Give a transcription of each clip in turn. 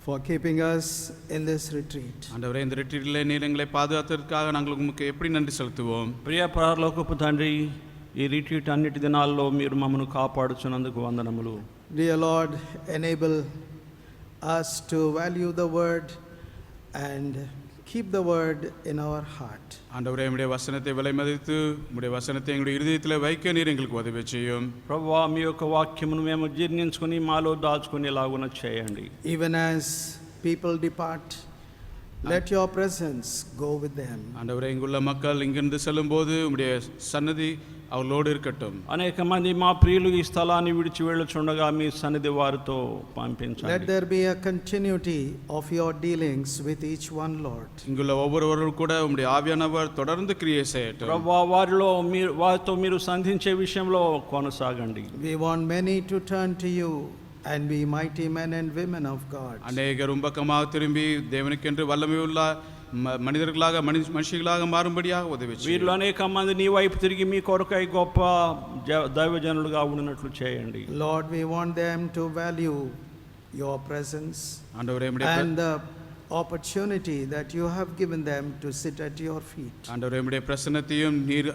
for keeping us in this retreat. ஆண்டவரே, இந்த ரிட்ரீட்டிலே நீர் எங்களை பாதுகாத்ததற்காக நாங்கள் உமக்கு எப்படி நன்றி செலுத்துவோம். ప్రియ పరలోకపు తండ్రి, ఈ రిట్రీట్ అన్నిటి దినాల్లో మీరు మమ్మను కాపాడుచున్నందుకు వందనములు. Dear Lord, enable us to value the word and keep the word in our heart. ஆண்டவரே, உம்முடைய வசனத்தை விலை மதித்து உம்முடைய வசனத்தை எங்களுடைய இருதயத்திலே வைக்க நீர் எங்களுக்கு உதவி செய்யும். ప్రభువా, మీ యొక్క వాక్యమును మేము జీర్ణించుకొని మాలో దాచుకునేలాగున చేయండి. Even as people depart, let your presence go with them. ஆண்டவரே, இங்குள்ள மக்கள் இங்கிருந்து செல்லும்போது உம்முடைய சன்னதி அவர்களோடு இருக்கட்டும். అనేక మంది మా ప్రియులు ఈ స్థలాన్ని విడిచి వెళ్ళుచుండగా మీ సన్నిధి వారితో పంపించండి. Let there be a continuity of your dealings with each one, Lord. இங்குள்ள ஒவ்வொருவரும் கூட உம்முடைய ஆவியானவர் தொடர்ந்து கிரியை செய்யட்டும். ప్రభువా, వారితో మీరు సంధించే విషయంలో కొనసాగండి. We want many to turn to you and be mighty men and women of God. அநேகர் உம்பக்கமாக திரும்பி தேவனுக்கென்று வல்லமையுள்ள மனிதர்களாக மனுஷிகளாக மாறும்படியாக உதவி செய்யும். వీరిలో అనేక మంది నీ వైపు తిరిగి మీ కొరకై గొప్ప దైవజనులుగా ఉండినట్లు చేయండి. Lord, we want them to value your presence and the opportunity that you have given them to sit at your feet. ஆண்டவரே, உம்முடைய பிரசன்னத்தையும் நீர்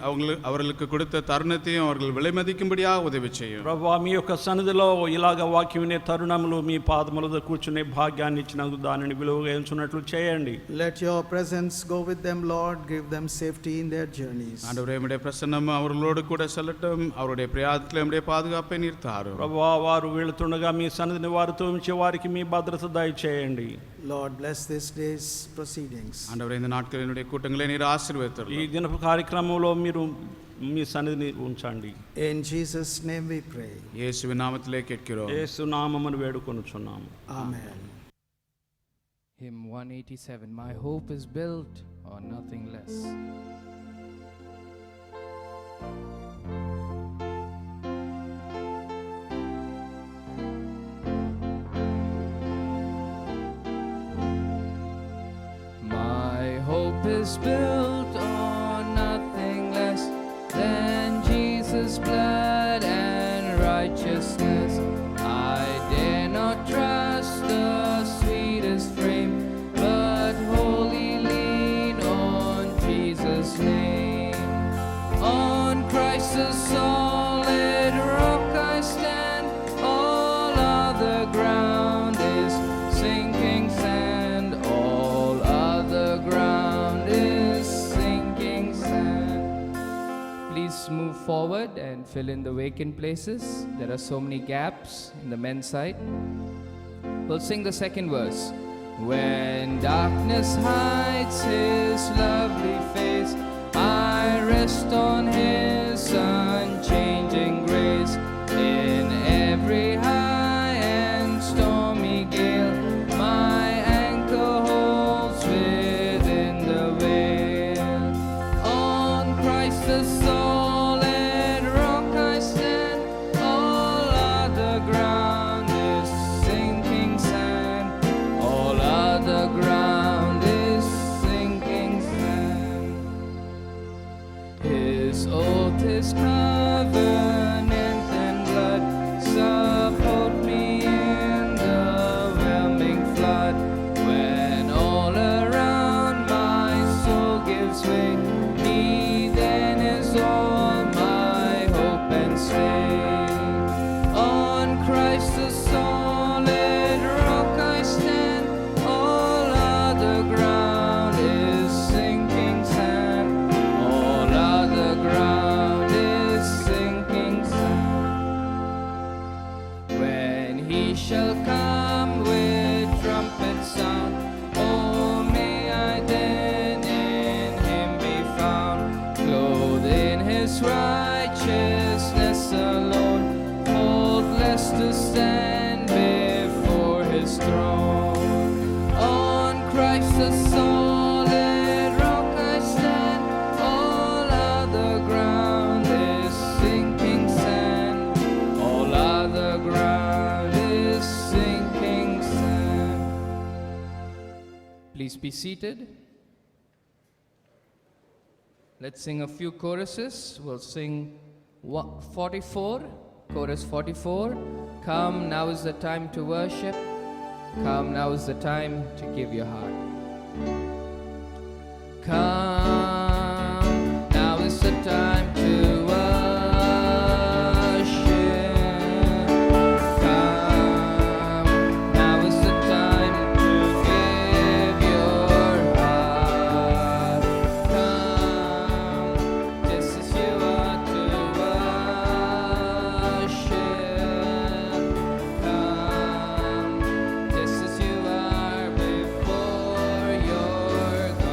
அவர்களுக்கு கொடுத்த தருணத்தையும் அவர்கள் விலைமதிக்கும்படியாக உதவி செய்யும். ప్రభువా, మీ యొక్క సన్నిధిలో ఇలాగ వాక్యం వినే తరుణములు మీ పాదములతో కూర్చునే భాగ్యాన్ని ఇచ్చినందుకు దానిని విలువగా ఎంచున్నట్లు చేయండి. Let your presence go with them, Lord. Give them safety in their journeys. ஆண்டவரே, உம்முடைய பிரசன்னம் அவர்களோடு கூட செல்லட்டும். அவருடைய பிரயாணத்திலே உம்முடைய பாதுகாப்பை நீர் தாரும். ప్రభువా, వారు వెళుతుండగా మీ సన్నిధిని వారితో ఉంచి వారికి మీ భద్రత దయచేయండి. Lord, bless this day's proceedings. ஆண்டவரே, இந்த நாட்களினுடைய கூட்டங்களை நீர் ஆசீர்வதித்தருளும். ఈ దినపు కార్యక్రమంలో మీరు మీ సన్నిధిని ఉంచండి. In Jesus name we pray. இயேசுவின் நாமத்திலே கேட்கிறோம். యేసు నామమున వేడుకొనుచున్నాము. Amen. Hymn 187. My hope is built on nothing less. Is built on nothing less than Jesus' blood and righteousness. I dare not trust the sweetest frame, but wholly lean on Jesus' name. On Christ's solid rock I stand, all other ground is sinking sand, all other ground. Please move forward and fill in the vacant places. There are so many gaps in the men's side. We'll sing the second verse. When darkness hides his lovely face, I rest on his unchanging grace. In every high and stormy gale, my anchor holds within the veil. On Christ the solid rock I stand, all other ground is sinking sand, all other ground is sinking sand. His oath, his covenant and blood support me in the whelming flood. When all around my soul gives way, he then is all my hope and stay. On Christ the solid rock I stand, all other ground is sinking sand, all other ground is sinking sand. When he shall come with trumpet sound, oh may I then in him be found, clothed in his righteousness alone, faultless to stand before his throne. On Christ the solid rock I stand, all other ground is sinking sand, all other ground is sinking sand. Please be seated. Let's sing a few choruses. We'll sing 44, chorus 44. Come, now is the time to worship. Come, now is the time to give your heart. Come, now is the time to worship. Come, now is the time to give your heart. Come, just as you are to worship. Come, just as you are before your God.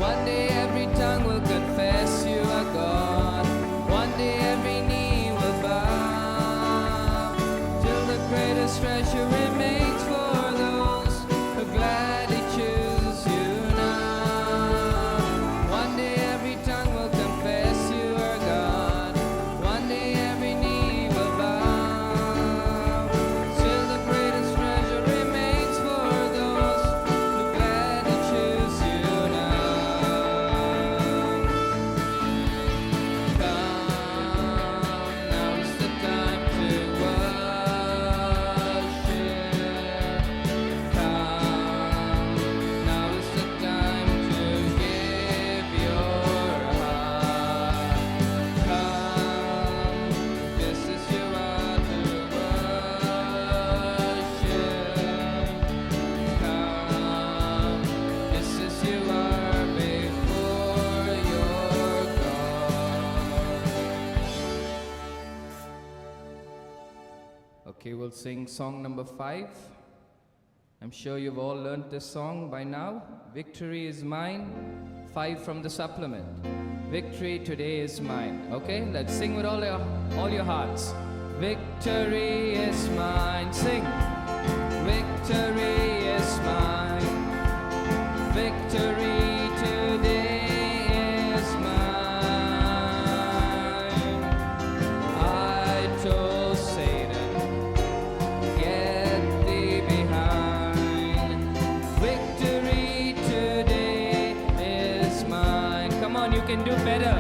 One day every tongue will confess you are God. One day every knee will bow. Till the greatest treasure remains for those who gladly choose you now. One day every tongue will confess you are God. One day every knee will bow. Till the greatest treasure remains for those who gladly choose you now. Come, now is the time to worship. Come, now is the time to give your heart. Come, just as you are to worship. Come, just as you are before your God. Okay, we'll sing song number 5. I'm sure you've all learnt this song by now. Victory is mine. 5 from the supplement. Victory today is mine. Okay, let's sing with all your hearts. Victory is mine. Sing. Victory is mine. Victory today is mine. I told Satan, get thee behind. Victory today is mine. Come on, you can do better.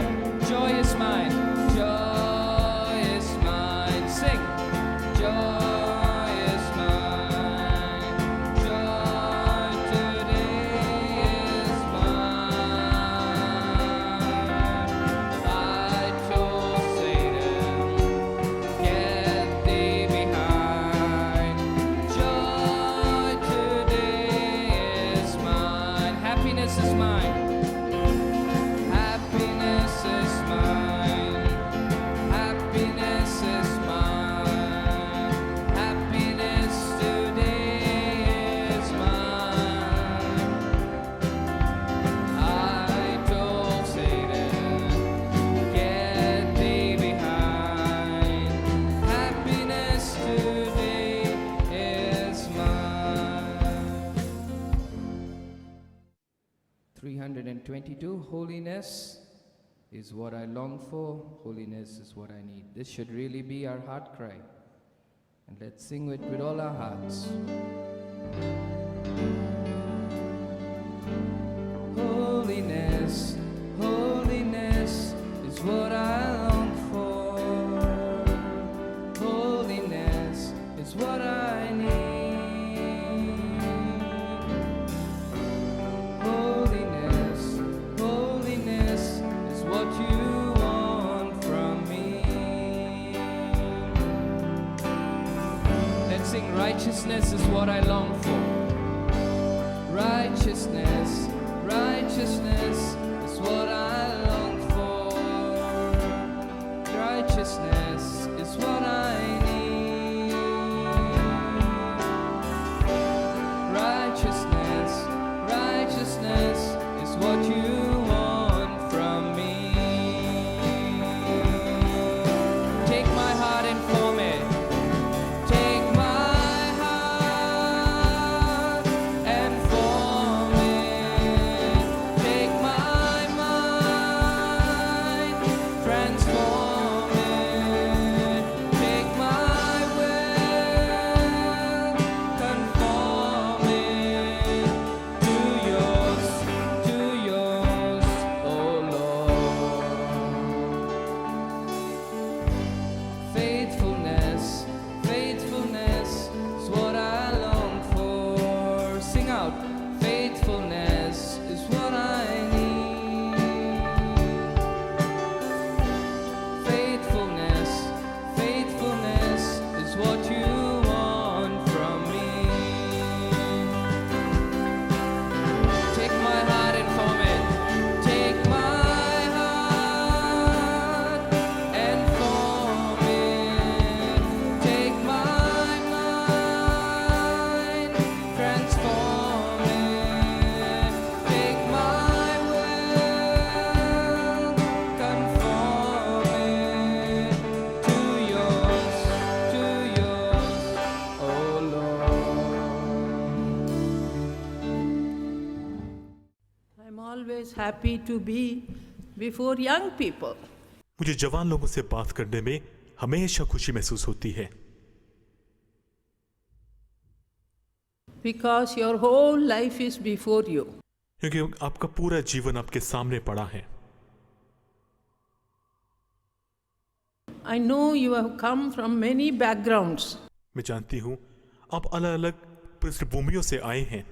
Joy is mine. Joy is mine. Sing. Joy is mine. Joy today is mine. I told Satan, get thee behind. Joy today is mine. Happiness is mine. Happiness is mine. Happiness is mine. Happiness today is mine. I told Satan, get thee behind. Happiness today is mine. 322. Holiness is what I long for. Holiness is what I need. This should really be our heart cry. And let's sing it with all our hearts. Holiness, holiness is what I long for. Holiness is what I need. Holiness, holiness is what you want from me. Let's sing. Righteousness is what I long for. Righteousness, righteousness is what I long for. Righteousness is what I need. Righteousness, righteousness is what you want from me. Take my heart and form it. Take my heart and form it. Take my mind, transform it. Take my happy to be before young people मुझे जवान लोगों से बात करने में हमेशा खुशी महसूस होती है, because your whole life is before you. क्योंकि आपका पूरा जीवन आपके सामने पड़ा है। I know you have come from many backgrounds. मैं जानती हूँ आप अलग अलग पृष्ठभूमियों से आए हैं,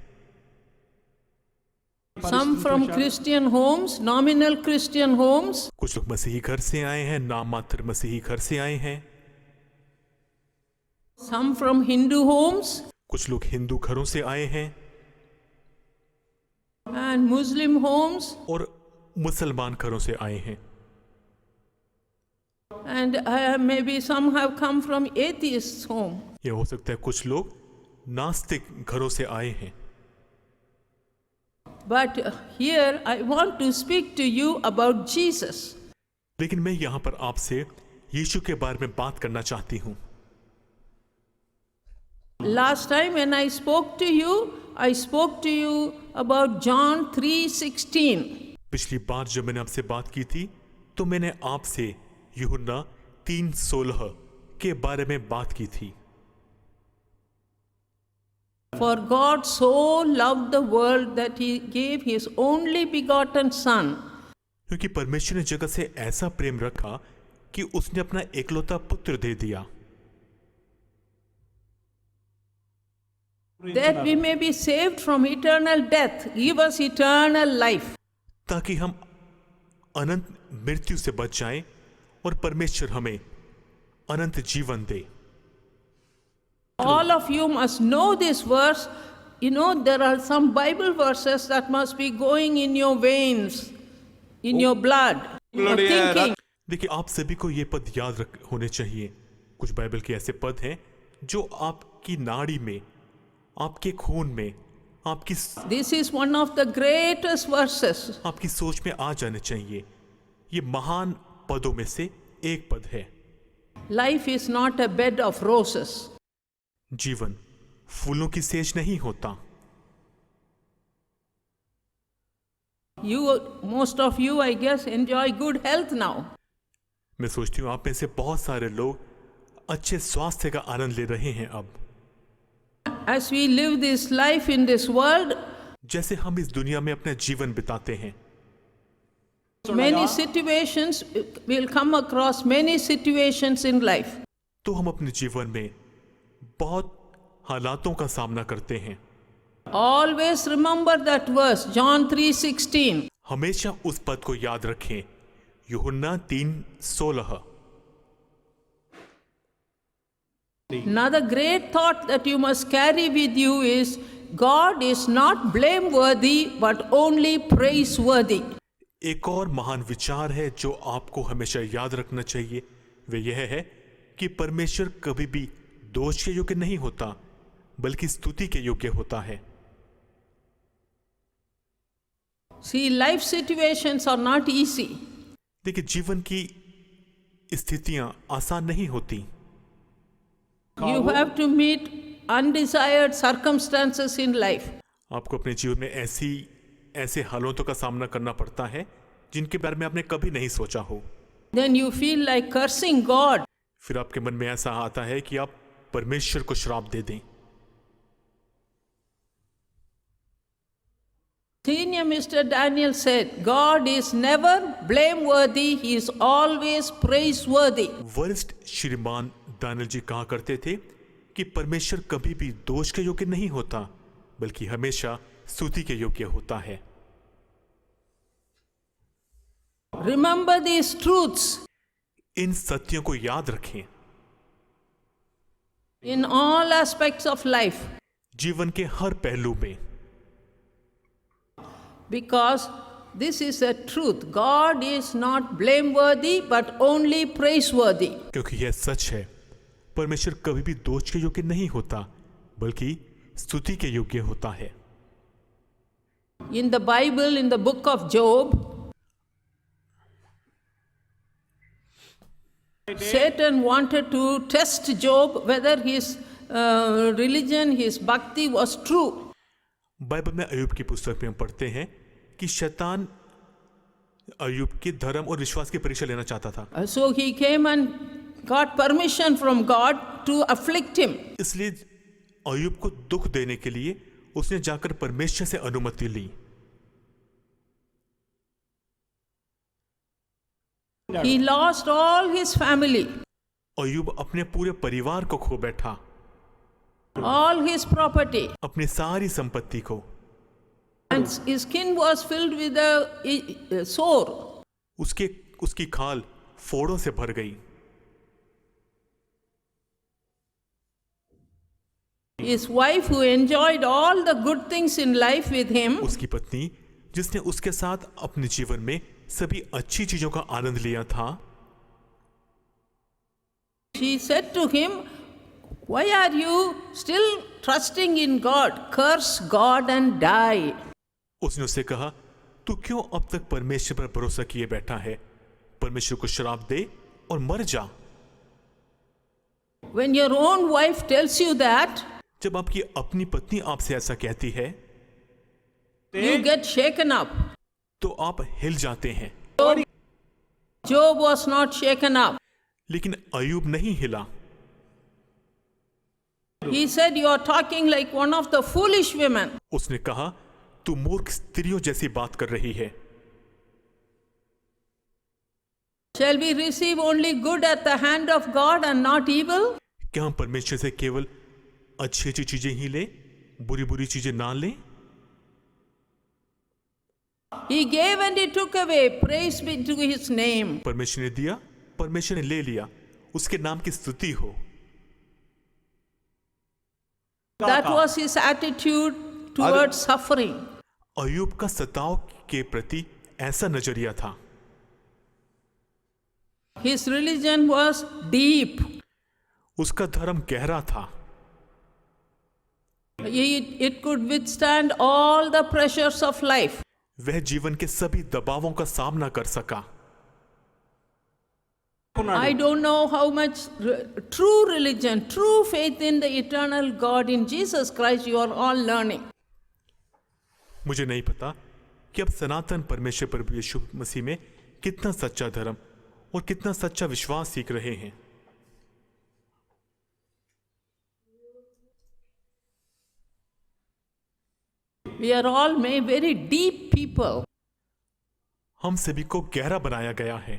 Some from Christian homes, nominal Christian homes. कुछ लोग मसीही घर से आए हैं, नाम मात्र मसीही घर से आए हैं, Some from Hindu homes कुछ लोग हिंदू घरों से आए हैं and Muslim homes, और मुसलमान घरों से आए हैं, and maybe some have come from atheist home. यह हो सकता है कुछ लोग नास्तिक घरों से आए हैं। But here I want to speak to you about Jesus. लेकिन मैं यहाँ पर आपसे यीशु के बारे में बात करना चाहती हूँ। Last time when I spoke to you about John 3:16. पिछली बार जब मैंने आपसे बात की थी तो मैंने आपसे यूहन्ना 3:16 के बारे में बात की थी। For God so loved the world that he gave his only begotten son. क्योंकि परमेश्वर ने जगत से ऐसा प्रेम रखा कि उसने अपना एकलौता पुत्र दे दिया, That we may be saved from eternal death. Give us eternal life. ताकि हम अनंत मृत्यु से बच जाएं और परमेश्वर हमें अनंत जीवन दे। All of you must know this verse. You know, there are some Bible verses that must be going in your veins, in your blood, in your thinking. देखिए, आप सभी को ये पद याद होने चाहिए। कुछ बाइबल के ऐसे पद हैं जो आपकी नाड़ी में, आपके खून में, आपकी This is one of the greatest verses. आपकी सोच में आ जाने चाहिए। ये महान पदों में से एक पद है। Life is not a bed of roses. जीवन फूलों की सेज नहीं होता। Most of you, I guess, enjoy good health now. मैं सोचती हूँ आप में से बहुत सारे लोग अच्छे स्वास्थ्य का आनंद ले रहे हैं अब। As we live this life in this world, जैसे हम इस दुनिया में अपना जीवन बिताते हैं, many situations will come across many situations in life. तो हम अपने जीवन में बहुत हालातों का सामना करते हैं। Always remember that verse, John 3:16. हमेशा उस पद को याद रखें, यूहन्ना 3:16। Another great thought that you must carry with you is God is not blameworthy but only praiseworthy. एक और महान विचार है जो आपको हमेशा याद रखना चाहिए, वह यह है कि परमेश्वर कभी भी दोष के योग्य नहीं होता बल्कि स्तुति के योग्य होता है। See, life situations are not easy. देखिए, जीवन की स्थितियां आसान नहीं होती। You have to meet undesired circumstances in life. आपको अपने जीवन में ऐसे हालातों का सामना करना पड़ता है जिनके बारे में आपने कभी नहीं सोचा हो। Then you feel like cursing God. फिर आपके मन में ऐसा आता है कि आप परमेश्वर को श्राप दे दें। Senior Mr. Daniel said, God is never blameworthy, he is always praiseworthy. वरिष्ठ श्रीमान दानियल जी कहा करते थे कि परमेश्वर कभी भी दोष के योग्य नहीं होता बल्कि हमेशा स्तुति के योग्य होता है। Remember these truths. इन सत्यों को याद रखें। In all aspects of life. जीवन के हर पहलू में। Because this is a truth. God is not blameworthy but only praiseworthy. क्योंकि यह सच है, परमेश्वर कभी भी दोष के योग्य नहीं होता बल्कि स्तुति के योग्य होता है। In the Bible, in the book of Job, Satan wanted to test Job whether his religion, his bhakti was true. Bible में अय्यूब की पुस्तक में हम पढ़ते हैं कि शैतान अय्यूब के धर्म और विश्वास की परीक्षा लेना चाहता था। So he came and got permission from God to afflict him. इसलिए अय्यूब को दुख देने के लिए उसने जाकर परमेश्वर से अनुमति ली। He lost all his family, अय्यूब अपने पूरे परिवार को खो बैठा, all his property, अपनी सारी संपत्ति को, and his skin was filled with a sore. उसकी खाल फोड़ों से भर गई। His wife, who enjoyed all the good things in life with him, उसकी पत्नी जिसने उसके साथ अपने जीवन में सभी अच्छी चीजों का आनंद लिया था, she said to him, "Why are you still trusting in God? Curse God and die." उसने उससे कहा, तू क्यों अब तक परमेश्वर पर भरोसा किए बैठा है? परमेश्वर को श्राप दे और मर जा। When your own wife tells you that, जब आपकी अपनी पत्नी आपसे ऐसा कहती है you get shaken up. तो आप हिल जाते हैं। Job was not shaken up. लेकिन अय्यूब नहीं हिला। He said, "You are talking like one of the foolish women." उसने कहा, तू मूर्ख स्त्रियों जैसी बात कर रही है। Shall we receive only good at the hand of God and not evil? क्या हम परमेश्वर से केवल अच्छी अच्छी चीजें ही ले, बुरी बुरी चीजें ना लें? He gave and he took away. Praise be to his name. परमेश्वर ने दिया, परमेश्वर ने ले लिया, उसके नाम की स्तुति हो। That was his attitude towards suffering. अय्यूब का सताव के प्रति ऐसा नजरिया था। His religion was deep. उसका धर्म गहरा था। It could withstand all the pressures of life. वह जीवन के सभी दबावों का सामना कर सका। I don't know how much true religion, true faith in the eternal God in Jesus Christ you are all learning. मुझे नहीं पता कि अब सनातन परमेश्वर प्रभु यीशु मसीह में कितना सच्चा धर्म और कितना सच्चा विश्वास सीख रहे हैं। We are all made very deep people. हम सभी को गहरा बनाया गया है।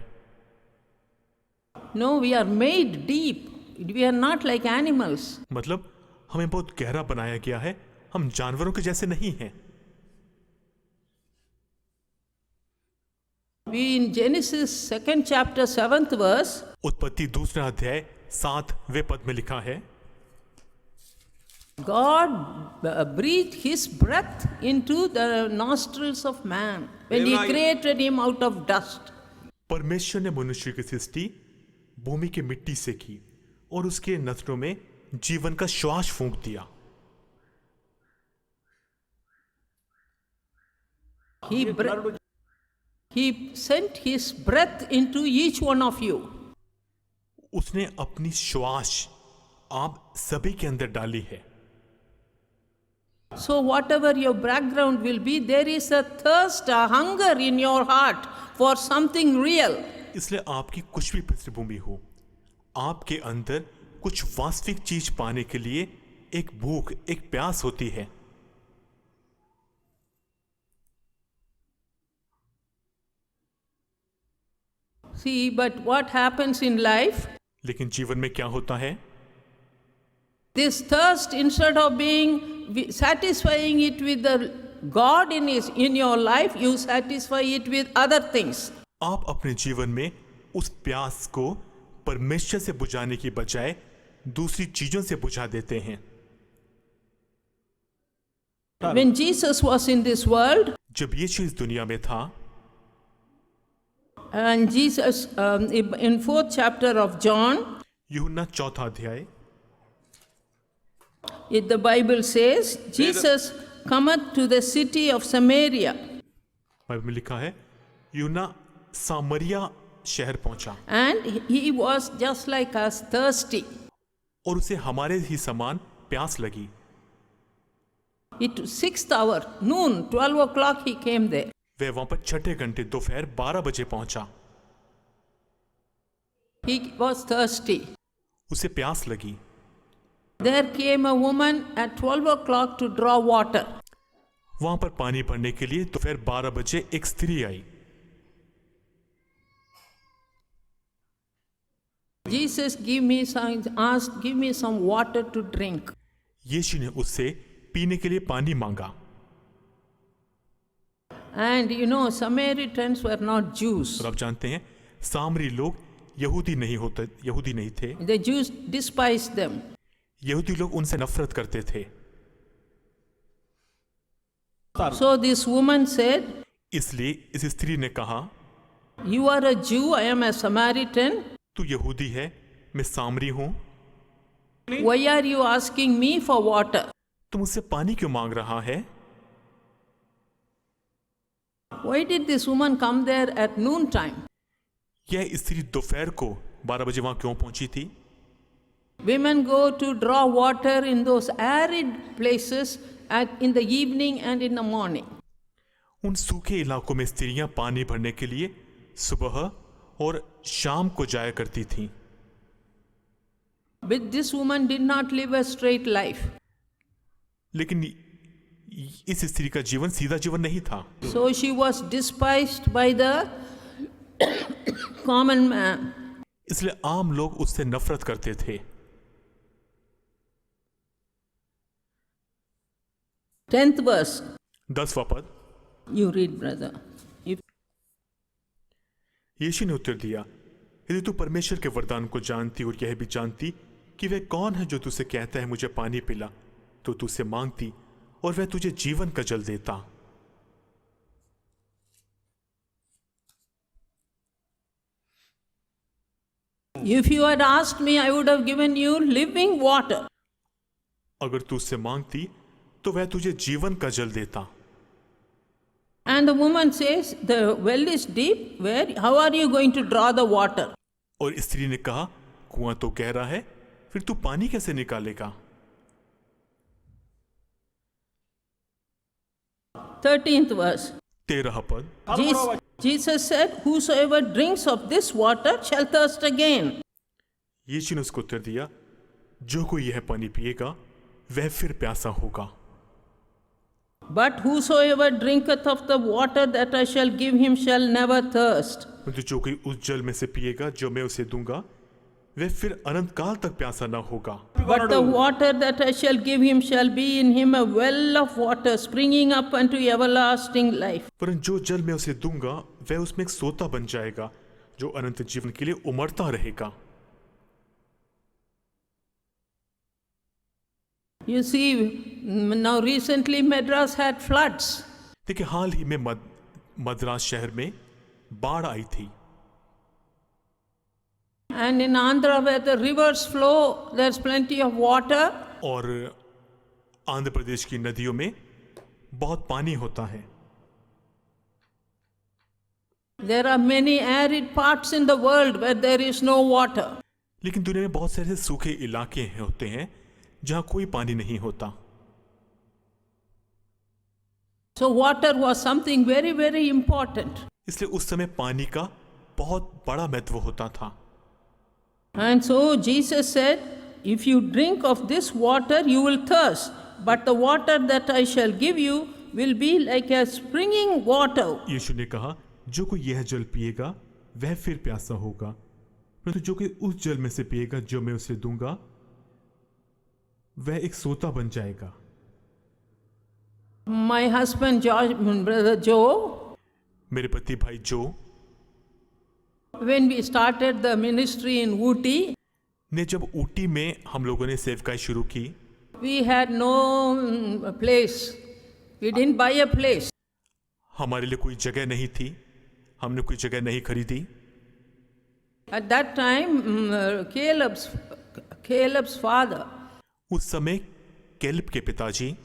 No, we are made deep. We are not like animals. मतलब हमें बहुत गहरा बनाया गया है, हम जानवरों के जैसे नहीं हैं। We in Genesis 2nd chapter 7th verse, उत्पत्ति 2 अध्याय 7वें पद में लिखा है, God breathed his breath into the nostrils of man when he created him out of dust. परमेश्वर ने मनुष्य की सृष्टि भूमि की मिट्टी से की और उसके नथनों में जीवन का श्वास फूंक दिया। He sent his breath into each one of you. उसने अपनी श्वास आप सभी के अंदर डाली है। So whatever your background will be, there is a thirst, a hunger in your heart for something real. इसलिए आपकी कुछ भी पृष्ठभूमि हो, आपके अंदर कुछ वास्तविक चीज पाने के लिए एक भूख, एक प्यास होती है। See, but what happens in life? लेकिन जीवन में क्या होता है? This thirst, instead of being satisfying it with the God in your life, you satisfy it with other things. आप अपने जीवन में उस प्यास को परमेश्वर से बुझाने की बजाय दूसरी चीजों से बुझा देते हैं। When Jesus was in this world, जब यीशु इस दुनिया में था, and Jesus in 4th chapter of John, यूहन्ना 4 अध्याय, the Bible says, Jesus cometh to the city of Samaria. Bible में लिखा है, यूहन्ना सामरिया शहर पहुंचा And he was just like us, thirsty. और उसे हमारे ही समान प्यास लगी। It 6th hour, noon, 12 o'clock he came there. वह वहां पर छठे घंटे दोपहर 12 बजे पहुंचा। He was thirsty. उसे प्यास लगी। There came a woman at 12 o'clock to draw water. वहां पर पानी भरने के लिए दोपहर 12 बजे एक स्त्री आई। Jesus give me some water to drink. यीशु ने उससे पीने के लिए पानी मांगा। And you know, Samaritans were not Jews. और आप जानते हैं सामरी लोग यहूदी नहीं थे। The Jews despised them. यहूदी लोग उनसे नफरत करते थे। So this woman said, इसलिए इस स्त्री ने कहा, "You are a Jew, I am a Samaritan. तू यहूदी है, मैं सामरी हूं, Why are you asking me for water?" तू मुझसे पानी क्यों मांग रहा है? Why did this woman come there at noon time? यह स्त्री दोपहर को 12 बजे वहां क्यों पहुंची थी? Women go to draw water in those arid places in the evening and in the morning. उन सूखे इलाकों में स्त्रियां पानी भरने के लिए सुबह और शाम को जाया करती थीं। But this woman did not live a straight life. लेकिन इस स्त्री का जीवन सीधा जीवन नहीं था। So she was despised by the common man. इसलिए आम लोग उससे नफरत करते थे। 10th verse. 10वां पद। You read, brother. यीशु ने उत्तर दिया, यदि तू परमेश्वर के वरदान को जानती और यह भी जानती कि वह कौन है जो तुझसे कहता है मुझे पानी पिला, तो तू उसे मांगती और वह तुझे जीवन का जल देता। If you had asked me, I would have given you living water. अगर तू उससे मांगती तो वह तुझे जीवन का जल देता। And the woman says, the well is deep. How are you going to draw the water? और स्त्री ने कहा, कुआं तो गहरा है, फिर तू पानी कैसे निकालेगा? 13th verse. 13 पद। Jesus said, "Whosoever drinks of this water shall thirst again." यीशु ने उसको उत्तर दिया, जो कोई यह पानी पिएगा वह फिर प्यासा होगा। But whosoever drinketh of the water that I shall give him shall never thirst. परंतु जो कोई उस जल में से पिएगा जो मैं उसे दूंगा वह फिर अनंत काल तक प्यासा न होगा। But the water that I shall give him shall be in him a well of water springing up unto everlasting life. परंतु जो जल मैं उसे दूंगा वह उसमें एक सोता बन जाएगा जो अनंत जीवन के लिए उमड़ता रहेगा। You see, now recently Madras had floods. देखिए हाल ही में मद्रास शहर में बाढ़ आई थी। And in Andhra where the rivers flow, there's plenty of water. और आंध्र प्रदेश की नदियों में बहुत पानी होता है। There are many arid parts in the world where there is no water. लेकिन दुनिया में बहुत से ऐसे सूखे इलाके होते हैं जहां कोई पानी नहीं होता। So water was something very, very important. इसलिए उस समय पानी का बहुत बड़ा महत्व होता था। And so Jesus said, "If you drink of this water, you will thirst. But the water that I shall give you will be like a springing water." यीशु ने कहा, जो कोई यह जल पिएगा वह फिर प्यासा होगा, परंतु जो कोई उस जल में से पिएगा जो मैं उसे दूंगा वह एक सोता बन जाएगा। My husband, brother Joe, मेरे पति भाई जो, when we started the ministry in Ooty, ने जब ऊटी में हम लोगों ने सेवकाई शुरू की, we had no place. We didn't buy a place. हमारे लिए कोई जगह नहीं थी, हमने कोई जगह नहीं खरीदी। At that time, Caleb's father, उस समय कैलिब के पिताजी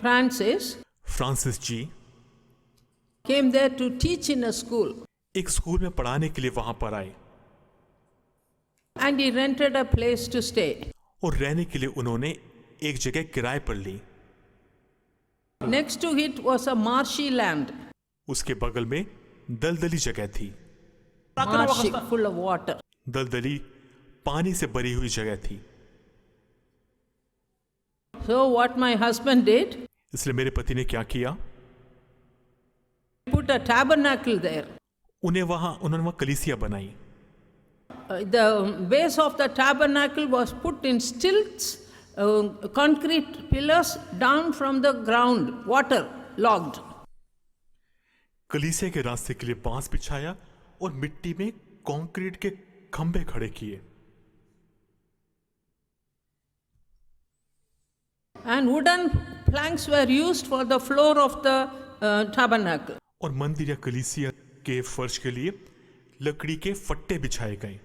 Francis ji came there to teach in a school. एक स्कूल में पढ़ाने के लिए वहां पर आए And he rented a place to stay. और रहने के लिए उन्होंने एक जगह किराए पर ली। Next to it was a marshy land, उसके बगल में दलदली जगह थी। marshy, full of water. दलदली पानी से भरी हुई जगह थी। So what my husband did, इसलिए मेरे पति ने क्या किया, put a tabernacle there. उन्होंने वहां कलीसिया बनाई। The base of the tabernacle was put in stilts, concrete pillars down from the ground, water logged. कलीसिया के रास्ते के लिए बांस बिछाया और मिट्टी में कंक्रीट के खंभे खड़े किए। And wooden planks were used for the floor of the tabernacle. और मंदिर या कलीसिया के फर्श के लिए लकड़ी के फट्टे बिछाए गए।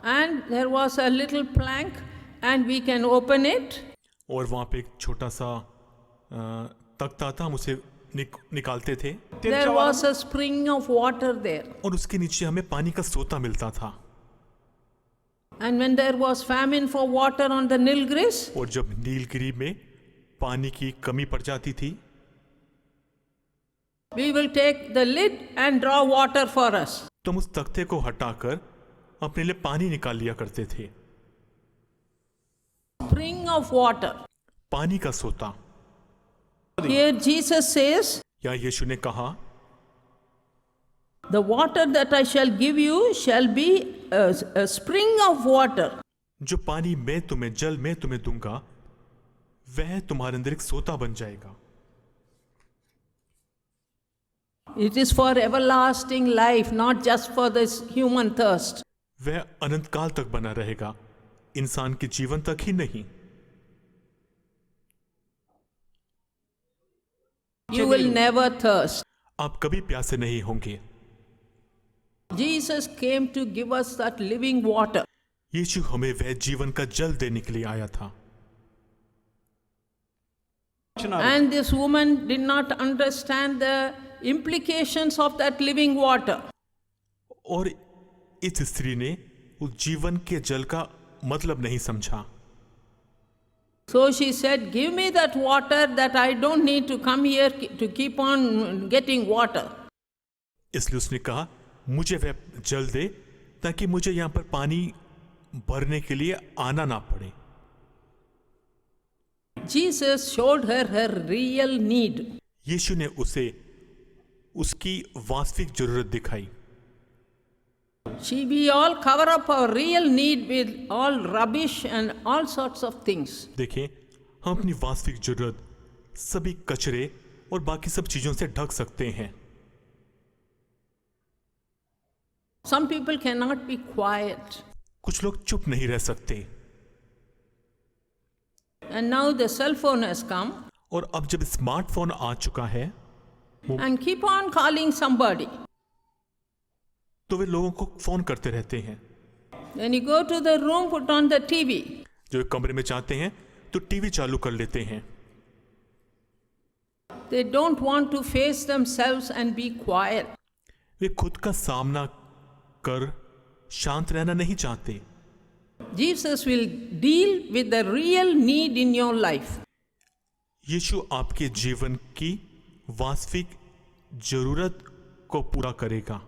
And there was a little plank and we can open it. और वहां पे एक छोटा सा तख्ता था, हम उसे निकालते थे। There was a spring of water there. और उसके नीचे हमें पानी का सोता मिलता था। And when there was famine for water on the Nilgiris, और जब नीलगिरी में पानी की कमी पड़ जाती थी, we will take the lid and draw water for us. तो हम उस तख्ते को हटाकर अपने लिए पानी निकाल लिया करते थे। Spring of water. पानी का सोता। Here Jesus says, या यीशु ने कहा, the water that I shall give you shall be a spring of water. जो पानी जल मैं तुम्हें दूंगा, वह तुम्हारे अंदर एक सोता बन जाएगा। It is for everlasting life, not just for this human thirst. वह अनंत काल तक बना रहेगा, इंसान के जीवन तक ही नहीं। You will never thirst. आप कभी प्यासे नहीं होंगे। Jesus came to give us that living water. यीशु हमें वह जीवन का जल देने के लिए आया था। And this woman did not understand the implications of that living water. और इस स्त्री ने उस जीवन के जल का मतलब नहीं समझा। So she said, give me that water that I don't need to come here to keep on getting water. इसलिए उसने कहा, मुझे वह जल दे ताकि मुझे यहां पर पानी भरने के लिए आना ना पड़े। Jesus showed her her real need. यीशु ने उसे उसकी वास्तविक जरूरत दिखाई। We all cover up our real need with all rubbish and all sorts of things. देखें, हम अपनी वास्तविक जरूरत सभी कचरे और बाकी सब चीजों से ढक सकते हैं। Some people cannot be quiet. कुछ लोग चुप नहीं रह सकते। And now the cell phone has come. और अब जब स्मार्टफोन आ चुका है, And keep on calling somebody. तो वे लोगों को फोन करते रहते हैं। When you go to the room, put on the TV. जो कमरे में जाते हैं तो टीवी चालू कर लेते हैं। They don't want to face themselves and be quiet. वे खुद का सामना कर शांत रहना नहीं चाहते। Jesus will deal with the real need in your life. यीशु आपके जीवन की वास्तविक जरूरत को पूरा करेगा।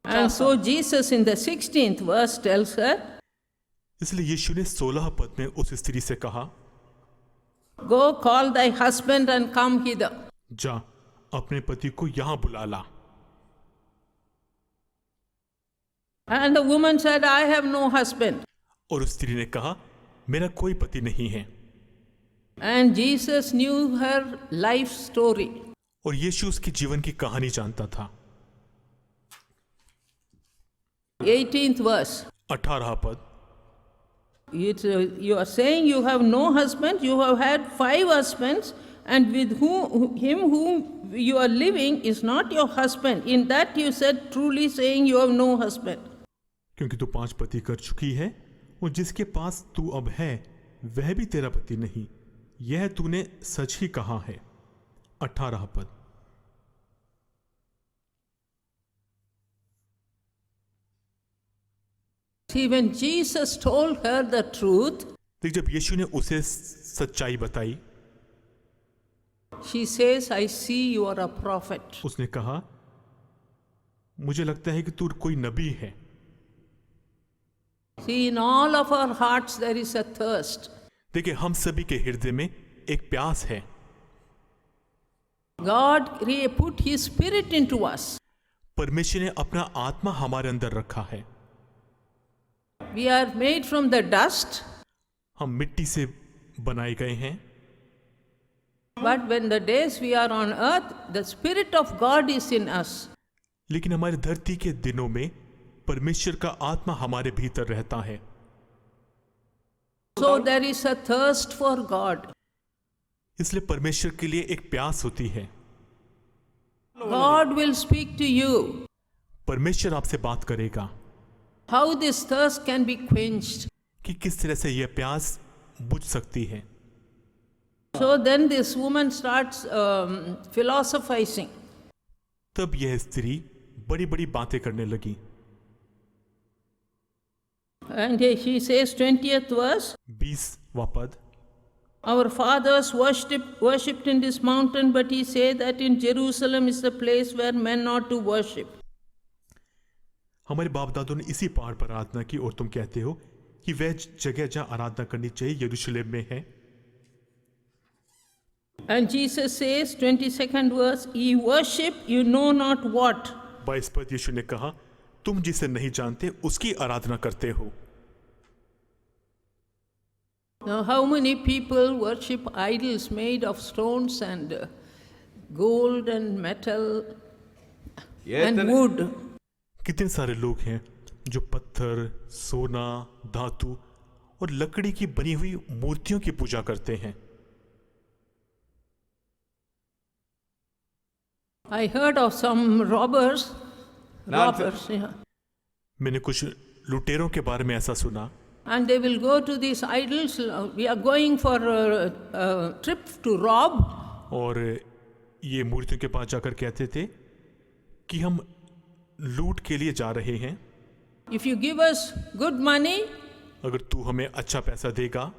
And so Jesus in the 16th verse tells her, इसलिए यीशु ने 16 पद में उस स्त्री से कहा, go call thy husband and come hither. जा अपने पति को यहां बुला ला। And the woman said, I have no husband. और उस स्त्री ने कहा, मेरा कोई पति नहीं है। And Jesus knew her life story. और यीशु उसकी जीवन की कहानी जानता था। 18th verse. 18 पद, You are saying you have no husband, you have had 5 husbands, and with him whom you are living is not your husband. In that you said, truly saying you have no husband. क्योंकि तू 5 पति कर चुकी है और जिसके पास तू अब है वह भी तेरा पति नहीं, यह तूने सच ही कहा है। 18 पद, See, when Jesus told her the truth, तो जब यीशु ने उसे सच्चाई बताई, she says, I see you are a prophet. उसने कहा, मुझे लगता है कि तू कोई नबी है। See, in all of our hearts there is a thirst. देखिए, हम सभी के हृदय में एक प्यास है। God put His Spirit into us. परमेश्वर ने अपना आत्मा हमारे अंदर रखा है। We are made from the dust, हम मिट्टी से बनाए गए हैं, but when the days we are on earth, the Spirit of God is in us. लेकिन हमारी धरती के दिनों में परमेश्वर का आत्मा हमारे भीतर रहता है। So there is a thirst for God. इसलिए परमेश्वर के लिए एक प्यास होती है। God will speak to you. परमेश्वर आपसे बात करेगा How this thirst can be quenched. कि किस तरह से यह प्यास बुझ सकती है। So then this woman starts philosophizing. तब यह स्त्री बड़ी बड़ी बातें करने लगी। And she says, 20th verse, 20वां पद, our fathers worshipped in this mountain, but he said that in Jerusalem is the place where men ought to worship. हमारे बाप दादों ने इसी पहाड़ पर आराधना की और तुम कहते हो कि वह जगह जहां आराधना करनी चाहिए यरूशलेम में है। And Jesus says, 22nd verse, ye worship you know not what. 22 पद, यीशु ने कहा, तुम जिसे नहीं जानते उसकी आराधना करते हो। Now, how many people worship idols made of stones and gold and metal and wood? कितने सारे लोग हैं जो पत्थर, सोना, धातु और लकड़ी की बनी हुई मूर्तियों की पूजा करते हैं। I heard of some robbers. Yeah. मैंने कुछ लुटेरों के बारे में ऐसा सुना। And they will go to these idols. We are going for a trip to rob. और ये मूर्तियों के पास जाकर कहते थे कि हम लूट के लिए जा रहे हैं। If you give us good money, अगर तू हमें अच्छा पैसा देगा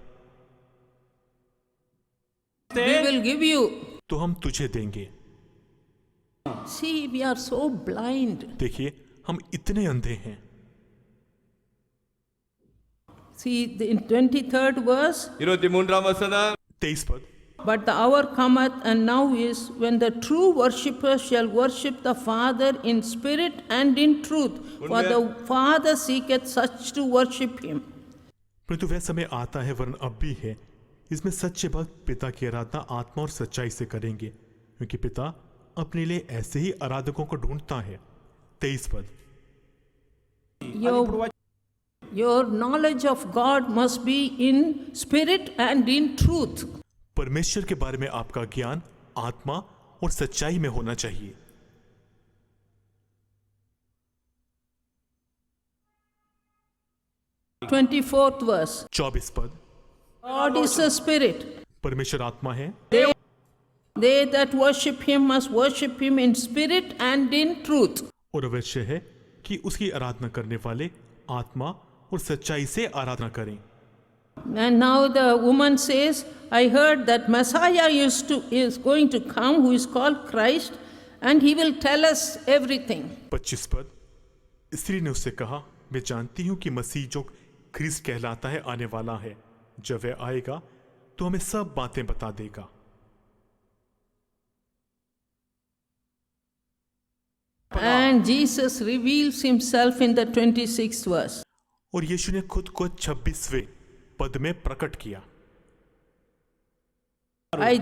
we will give you. तो हम तुझे देंगे। See, we are so blind. देखिए, हम इतने अंधे हैं। See, in 23rd verse, 23 पद, but the hour cometh, and now is, when the true worshippers shall worship the Father in spirit and in truth, for the Father seeketh such to worship him. परंतु वह समय आता है, वरन अब भी है, इसमें सच्चे भक्त पिता की आराधना आत्मा और सच्चाई से करेंगे, क्योंकि पिता अपने लिए ऐसे ही आराधकों को ढूंढता है। 23 पद, Your knowledge of God must be in spirit and in truth. परमेश्वर के बारे में आपका ज्ञान आत्मा और सच्चाई में होना चाहिए। Twenty-fourth verse. 24 पद, God is a spirit. परमेश्वर आत्मा है, They that worship him must worship him in spirit and in truth. और अवश्य है कि उसकी आराधना करने वाले आत्मा और सच्चाई से आराधना करें। And now the woman says, I heard that Messiah is going to come, who is called Christ, and he will tell us everything. 25 पद, स्त्री ने उससे कहा, मैं जानती हूं कि मसीह जो ख्रिस्त कहलाता है आने वाला है, जब वह आएगा तो हमें सब बातें बता देगा। And Jesus reveals himself in the 26th verse. और यीशु ने खुद को 26वें पद में प्रकट किया। I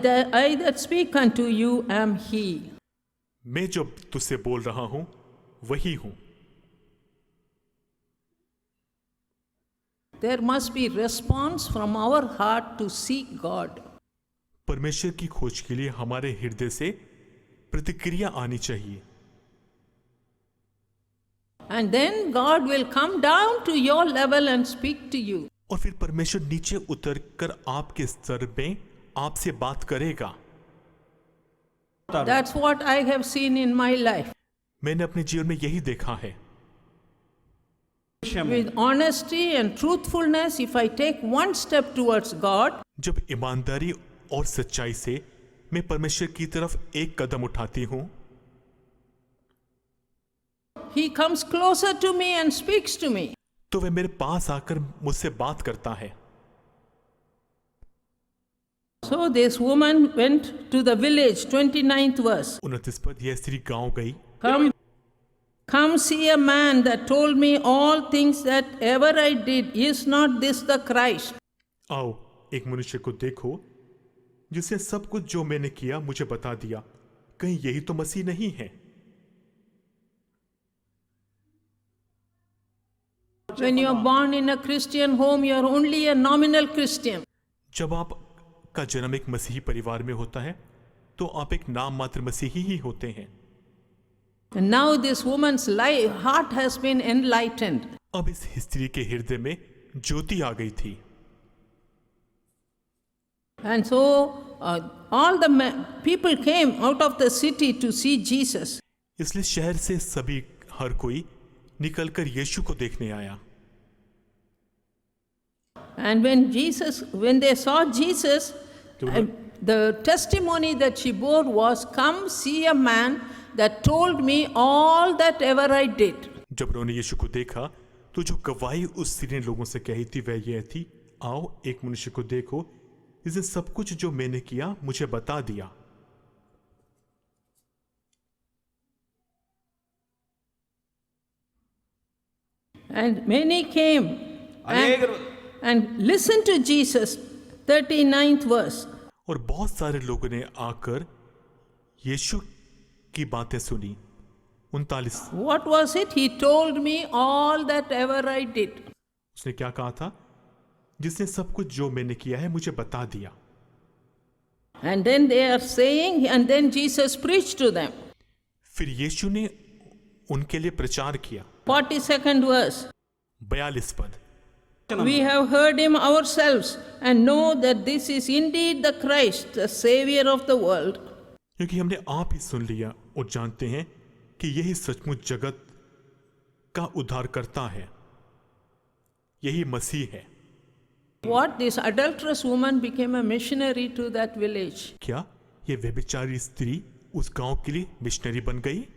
that speak unto you am he. मैं जो तुझसे बोल रहा हूं वही हूं। There must be response from our heart to seek God. परमेश्वर की खोज के लिए हमारे हृदय से प्रतिक्रिया आनी चाहिए। And then God will come down to your level and speak to you. और फिर परमेश्वर नीचे उतरकर आपके स्तर में आपसे बात करेगा। That's what I have seen in my life. मैंने अपने जीवन में यही देखा है। With honesty and truthfulness, if I take one step towards God, जब ईमानदारी और सच्चाई से मैं परमेश्वर की तरफ एक कदम उठाती हूं, He comes closer to me and speaks to me. तो वह मेरे पास आकर मुझसे बात करता है। So this woman went to the village, 29th verse. 29 पद, यह स्त्री गांव गई, Come see a man that told me all things that ever I did. Is not this the Christ? आओ एक मनुष्य को देखो जिसने सब कुछ जो मैंने किया मुझे बता दिया, कहीं यही तो मसीह नहीं है? When you are born in a Christian home, you are only a nominal Christian. जब आप का जन्म एक मसीही परिवार में होता है तो आप एक नाम मात्र मसीही ही होते हैं। And now this woman's heart has been enlightened. अब इस स्त्री के हृदय में ज्योति आ गई थी। And so all the people came out of the city to see Jesus. इसलिए शहर से सभी हर कोई निकलकर यीशु को देखने आया। And when they saw Jesus, the testimony that she bore was, "Come see a man that told me all that ever I did." जब उन्होंने यीशु को देखा तो जो गवाही उस स्त्री ने लोगों से कही थी वह यह थी, आओ एक मनुष्य को देखो जिसने सब कुछ जो मैंने किया मुझे बता दिया। And many came and listened to Jesus. 39th verse. और बहुत सारे लोगों ने आकर यीशु की बातें सुनी। 39। What was it? He told me all that ever I did. उसने क्या कहा था? जिसने सब कुछ जो मैंने किया है मुझे बता दिया। And then they are saying, and then Jesus preached to them. फिर यीशु ने उनके लिए प्रचार किया। 42nd verse. 42 पद। We have heard him ourselves and know that this is indeed the Christ, the Savior of the world. क्योंकि हमने आप ही सुन लिया और जानते हैं कि यही सचमुच जगत का उद्धार करता है, यही मसीह है। What, this adulterous woman became a missionary to that village. क्या ये व्यभिचारी स्त्री उस गांव के लिए मिशनरी बन गई?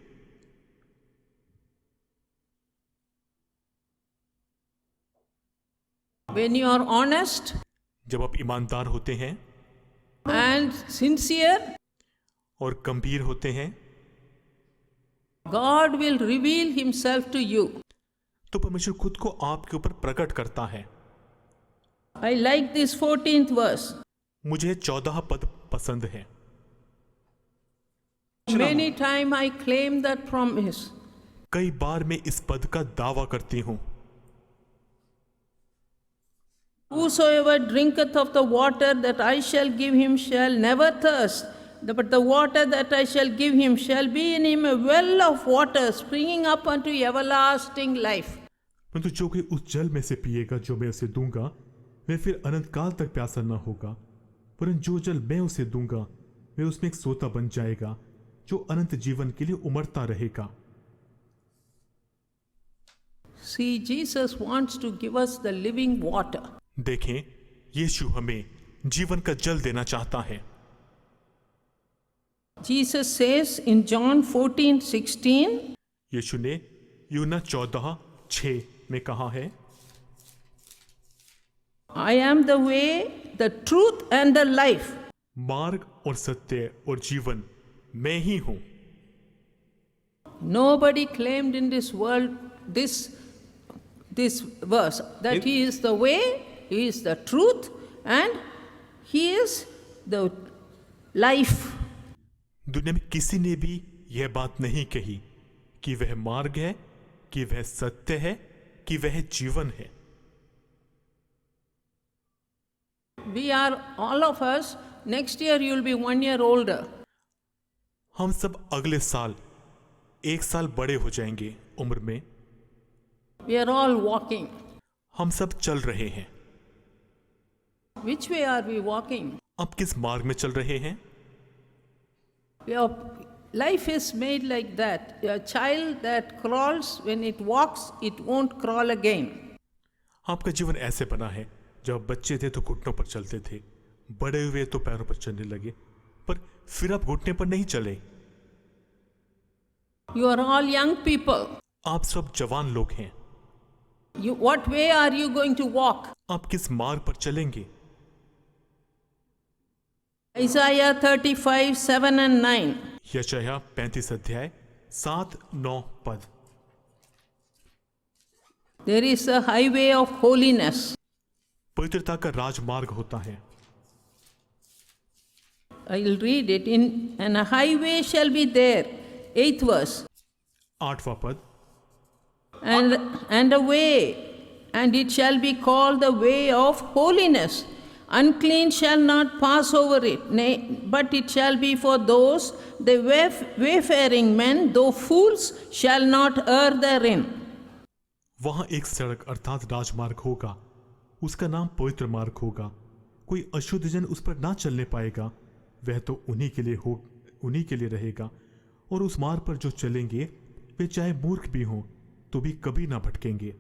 When you are honest जब आप ईमानदार होते हैं and sincere, और गंभीर होते हैं, God will reveal himself to you. तो परमेश्वर खुद को आपके ऊपर प्रकट करता है। I like this 14th verse. मुझे 14 पद पसंद है। Many times I claim that promise. कई बार मैं इस पद का दावा करती हूँ, Whosoever drinketh of the water that I shall give him shall never thirst, but the water that I shall give him shall be in him a well of water springing up unto everlasting life. परंतु जो कोई उस जल में से पिएगा जो मैं उसे दूंगा वह फिर अनंत काल तक प्यासा न होगा, परंतु जो जल मैं उसे दूंगा वह उसमें एक सोता बन जाएगा जो अनंत जीवन के लिए उमड़ता रहेगा। See, Jesus wants to give us the living water. देखें, यीशु हमें जीवन का जल देना चाहता है। Jesus says in John 14:16, यीशु ने यूहन्ना 14:6 में कहा है, I am the way, the truth and the life. मार्ग और सत्य और जीवन मैं ही हूं। Nobody claimed in this world this verse that he is the way, he is the truth, and he is the life. दुनिया में किसी ने भी यह बात नहीं कही कि वह मार्ग है, कि वह सत्य है, कि वह जीवन है। We are, all of us, next year you will be 1 year older. हम सब अगले साल 1 साल बड़े हो जाएंगे उम्र में। We are all walking. हम सब चल रहे हैं। Which way are we walking? अब किस मार्ग में चल रहे हैं? We are Life is made like that. A child that crawls, when it walks, it won't crawl again. आपका जीवन ऐसे बना है, जब बच्चे थे तो घुटनों पर चलते थे, बड़े हुए तो पैरों पर चलने लगे, पर फिर आप घुटने पर नहीं चले। You are all young people. आप सब जवान लोग हैं। What way are you going to walk? आप किस मार्ग पर चलेंगे? Isaiah 35, 7 and 9. यशायाह 35 अध्याय 7-9 पद। There is a highway of holiness. पवित्रता का राजमार्ग होता है। I will read it and a highway shall be there. 8th verse. 8वां पद। And a way, and it shall be called the way of holiness. Unclean shall not pass over it, nay, but it shall be for those, the wayfaring men, though fools, shall not err therein. वहां एक सड़क अर्थात राजमार्ग होगा, उसका नाम पवित्र मार्ग होगा। कोई अशुद्ध जन उस पर ना चलने पाएगा, वह तो उन्हीं के लिए रहेगा। और उस मार्ग पर जो चलेंगे वे चाहे मूर्ख भी हों तो भी कभी ना भटकेंगे।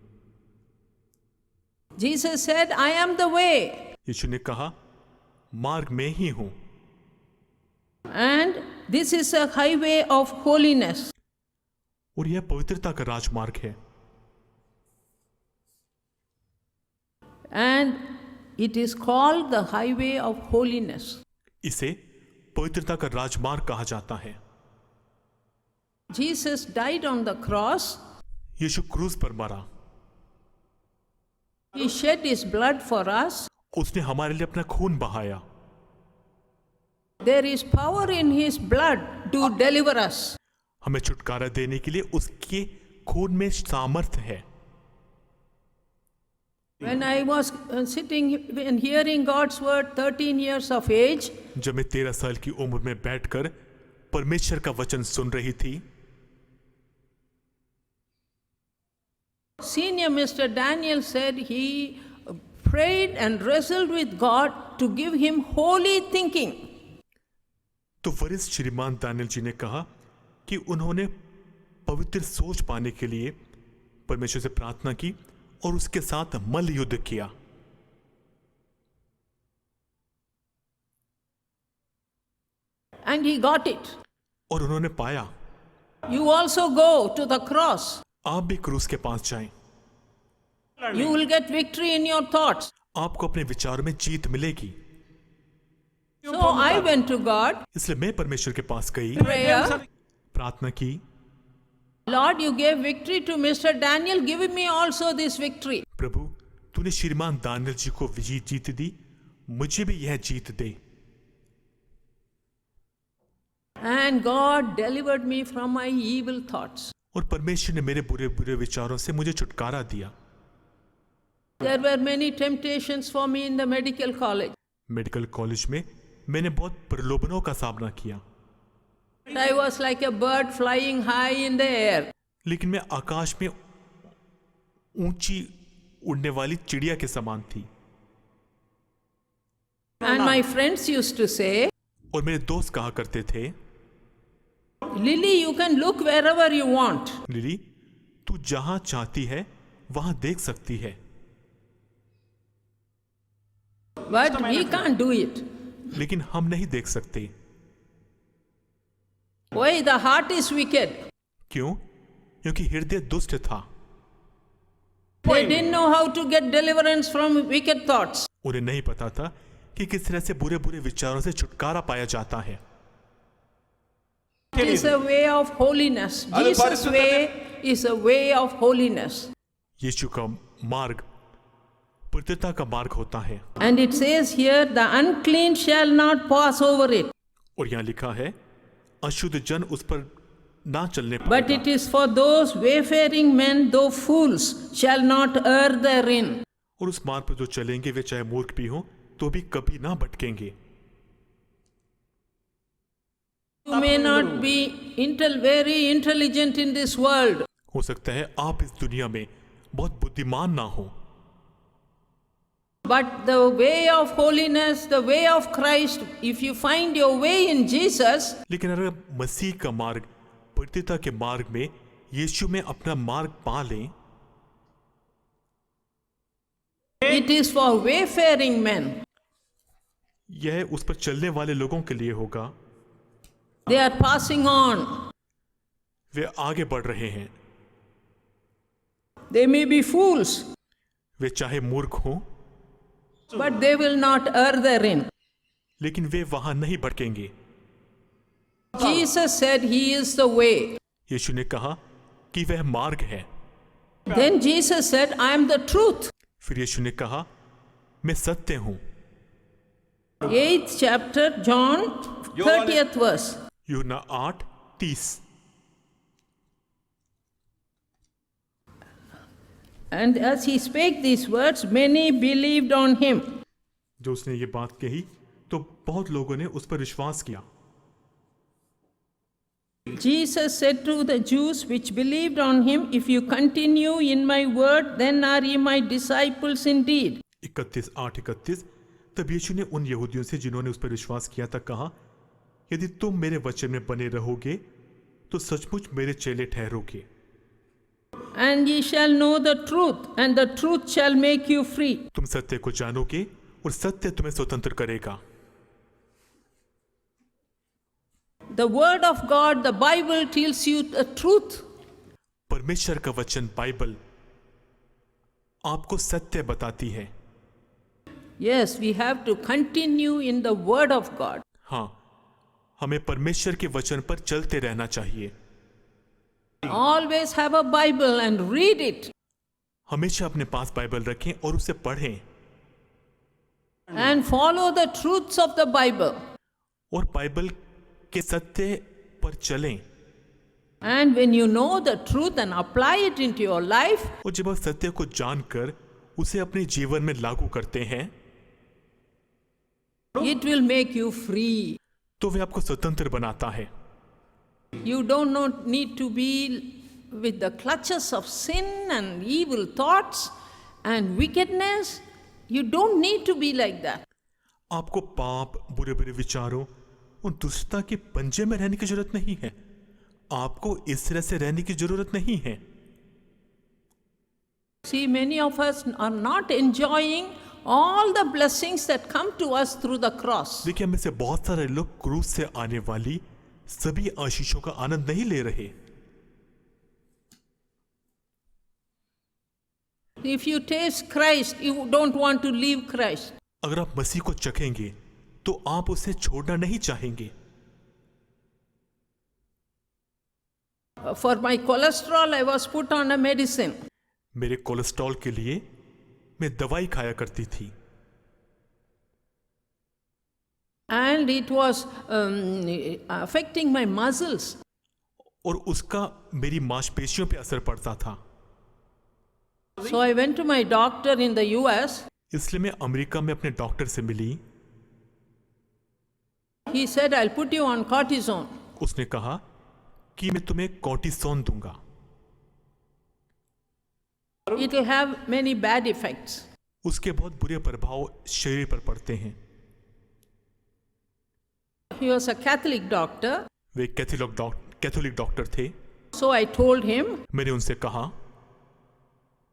Jesus said, I am the way. यीशु ने कहा, मार्ग में ही हूं। And this is a highway of holiness. और यह पवित्रता का राजमार्ग है। And it is called the highway of holiness. इसे पवित्रता का राजमार्ग कहा जाता है। Jesus died on the cross. यीशु क्रूस पर मरा। He shed his blood for us. उसने हमारे लिए अपना खून बहाया। There is power in his blood to deliver us. हमें छुटकारा देने के लिए उसके खून में सामर्थ्य है। When I was sitting and hearing God's word 13 years of age, जब मैं 13 साल की उम्र में बैठकर परमेश्वर का वचन सुन रही थी, Senior Mr. Daniel said he prayed and wrestled with God to give him holy thinking. तो वरिष्ठ श्रीमान दानियल जी ने कहा कि उन्होंने पवित्र सोच पाने के लिए परमेश्वर से प्रार्थना की और उसके साथ मल्ल युद्ध किया। And he got it. और उन्होंने पाया। You also go to the cross. आप भी क्रूस के पास जाएं। You will get victory in your thoughts. आपको अपने विचारों में जीत मिलेगी। So I went to God, इसलिए मैं परमेश्वर के पास गई, prayer. प्रार्थना की। Lord, you gave victory to Mr. Daniel, give me also this victory. प्रभु, तूने श्रीमान दानियल जी को जीत दी, मुझे भी यह जीत दे। And God delivered me from my evil thoughts. और परमेश्वर ने मेरे बुरे बुरे विचारों से मुझे छुटकारा दिया। There were many temptations for me in the medical college. Medical college में मैंने बहुत प्रलोभनों का सामना किया। I was like a bird flying high in the air. लेकिन मैं आकाश में ऊंची उड़ने वाली चिड़िया के समान थी। And my friends used to say, और मेरे दोस्त कहा करते थे, Lily, you can look wherever you want. Lily, तू जहां चाहती है वहां देख सकती है। But we can't do it. लेकिन हम नहीं देख सकते। Why? The heart is wicked. क्यों? क्योंकि हृदय दुष्ट था। They didn't know how to get deliverance from wicked thoughts. उन्हें नहीं पता था कि किस तरह से बुरे बुरे विचारों से छुटकारा पाया जाता है। It is a way of holiness. Jesus' way is a way of holiness. यीशु का मार्ग पवित्रता का मार्ग होता है। And it says here, the unclean shall not pass over it. और यहाँ लिखा है, अशुद्ध जन उस पर ना चलने But पाएगा। it is for those wayfaring men, though fools, shall not err therein. और उस मार्ग पर जो चलेंगे वे चाहे मूर्ख भी हों तो भी कभी ना भटकेंगे। You may not be very intelligent in this world. हो सकता है आप इस दुनिया में बहुत बुद्धिमान ना हो, But the way of holiness, the way of Christ, if you find your way in Jesus, लेकिन अगर मसीह का मार्ग, पवित्रता के मार्ग में यीशु में अपना मार्ग पा लें, it is for wayfaring men. यह उस पर चलने वाले लोगों के लिए होगा। They are passing on. वे आगे बढ़ रहे हैं। They may be fools, वे चाहे मूर्ख हों, but they will not err therein. लेकिन वे वहां नहीं भटकेंगे। Jesus said he is the way. यीशु ने कहा कि वह मार्ग है। Then Jesus said, I am the truth. फिर यीशु ने कहा, मैं सत्य हूं। 8th chapter, John, 30th verse. यूहन्ना 8:30। And as he spake these words, many believed on him. जो उसने ये बात कही तो बहुत लोगों ने उस पर विश्वास किया। Jesus said to the Jews which believed on him, If you continue in my word, then are ye my disciples indeed. 8:31। तब यीशु ने उन यहूदियों से जिन्होंने उस पर विश्वास किया था कहा, यदि तुम मेरे वचन में बने रहोगे तो सचमुच मेरे चेले ठहरोगे। And ye shall know the truth, and the truth shall make you free. तुम सत्य को जानोगे और सत्य तुम्हें स्वतंत्र करेगा। The word of God, the Bible tells you the truth. परमेश्वर का वचन बाइबल आपको सत्य बताती है। Yes, we have to continue in the word of God. हाँ, हमें परमेश्वर के वचन पर चलते रहना चाहिए। Always have a Bible and read it. हमेशा अपने पास बाइबल रखें और उसे पढ़ें। And follow the truths of the Bible. और बाइबल के सत्य पर चलें। And when you know the truth and apply it into your life, और जब आप सत्य को जानकर उसे अपने जीवन में लागू करते हैं, it will make you free. तो वह आपको स्वतंत्र बनाता है। You don't need to be with the clutches of sin and evil thoughts and wickedness. You don't need to be like that. आपको पाप, बुरे बुरे विचारों और दुष्टता के पंजे में रहने की जरूरत नहीं है। आपको इस तरह से रहने की जरूरत नहीं है। See, many of us are not enjoying all the blessings that come to us through the cross. देखिए, हमें से बहुत सारे लोग क्रूस से आने वाली सभी आशीषों का आनंद नहीं ले रहे। If you taste Christ, you don't want to leave Christ. अगर आप मसीह को चखेंगे तो आप उसे छोड़ना नहीं चाहेंगे। For my cholesterol, I was put on a medicine. मेरे कोलेस्ट्रॉल के लिए मैं दवाई खाया करती थी। And it was affecting my muscles. और उसका मेरी मांसपेशियों पे असर पड़ता था। So I went to my doctor in the US. इसलिए मैं अमेरिका में अपने डॉक्टर से मिली। He said, I'll put you on cortisone. उसने कहा कि मैं तुम्हें कॉर्टिसोन दूंगा। It will have many bad effects. उसके बहुत बुरे प्रभाव शरीर पर पड़ते हैं। He was a Catholic doctor. Way Catholic doctor थे। So I told him, मैंने उनसे कहा,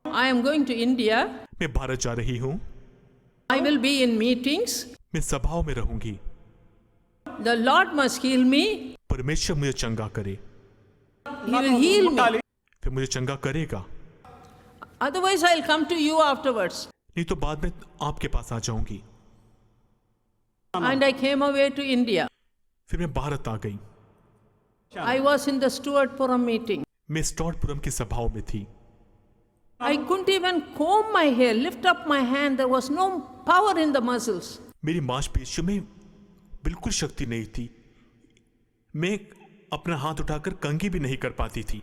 I am going to India. मैं भारत जा रही हूँ। I will be in meetings. मैं सभाओं में रहूंगी। The Lord must heal me. परमेश्वर मुझे चंगा करे। He will heal me. फिर मुझे चंगा करेगा। Otherwise, I'll come to you afterwards. नहीं तो बाद में आपके पास आ जाऊंगी। And I came away to India. फिर मैं भारत आ गई। I was in the Stuartpuram meeting. मैं स्टॉर्टपुरम की सभाओं में थी। I couldn't even comb my hair, lift up my hand. There was no power in the muscles. मेरी मांसपेशियों में बिल्कुल शक्ति नहीं थी। मैं अपना हाथ उठाकर कंघी भी नहीं कर पाती थी।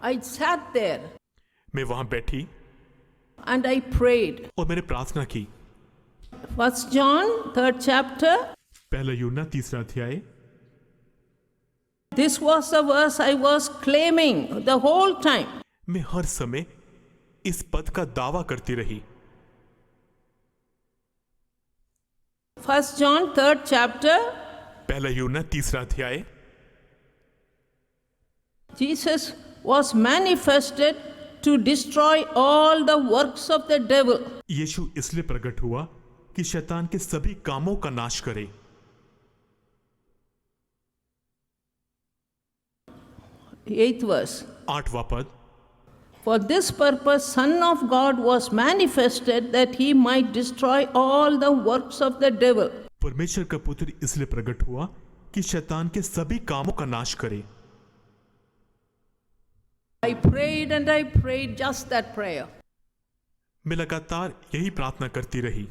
I sat there मैं वहां बैठी and I prayed. और मैंने प्रार्थना की। 1 John, 3rd chapter. पहला यूहन्ना 3 अध्याय। This was the verse I was claiming the whole time. मैं हर समय इस पद का दावा करती रही। 1 John 3rd chapter, पहला यूहन्ना 3रा अध्याय। Jesus was manifested to destroy all the works of the devil. यीशु इसलिए प्रकट हुआ कि शैतान के सभी कामों का नाश करे। 8th verse. 8वां पद, For this purpose, Son of God was manifested that he might destroy all the works of the devil. परमेश्वर का पुत्र इसलिए प्रकट हुआ कि शैतान के सभी कामों का नाश करे। I prayed and I prayed just that prayer. मैं लगातार यही प्रार्थना करती रही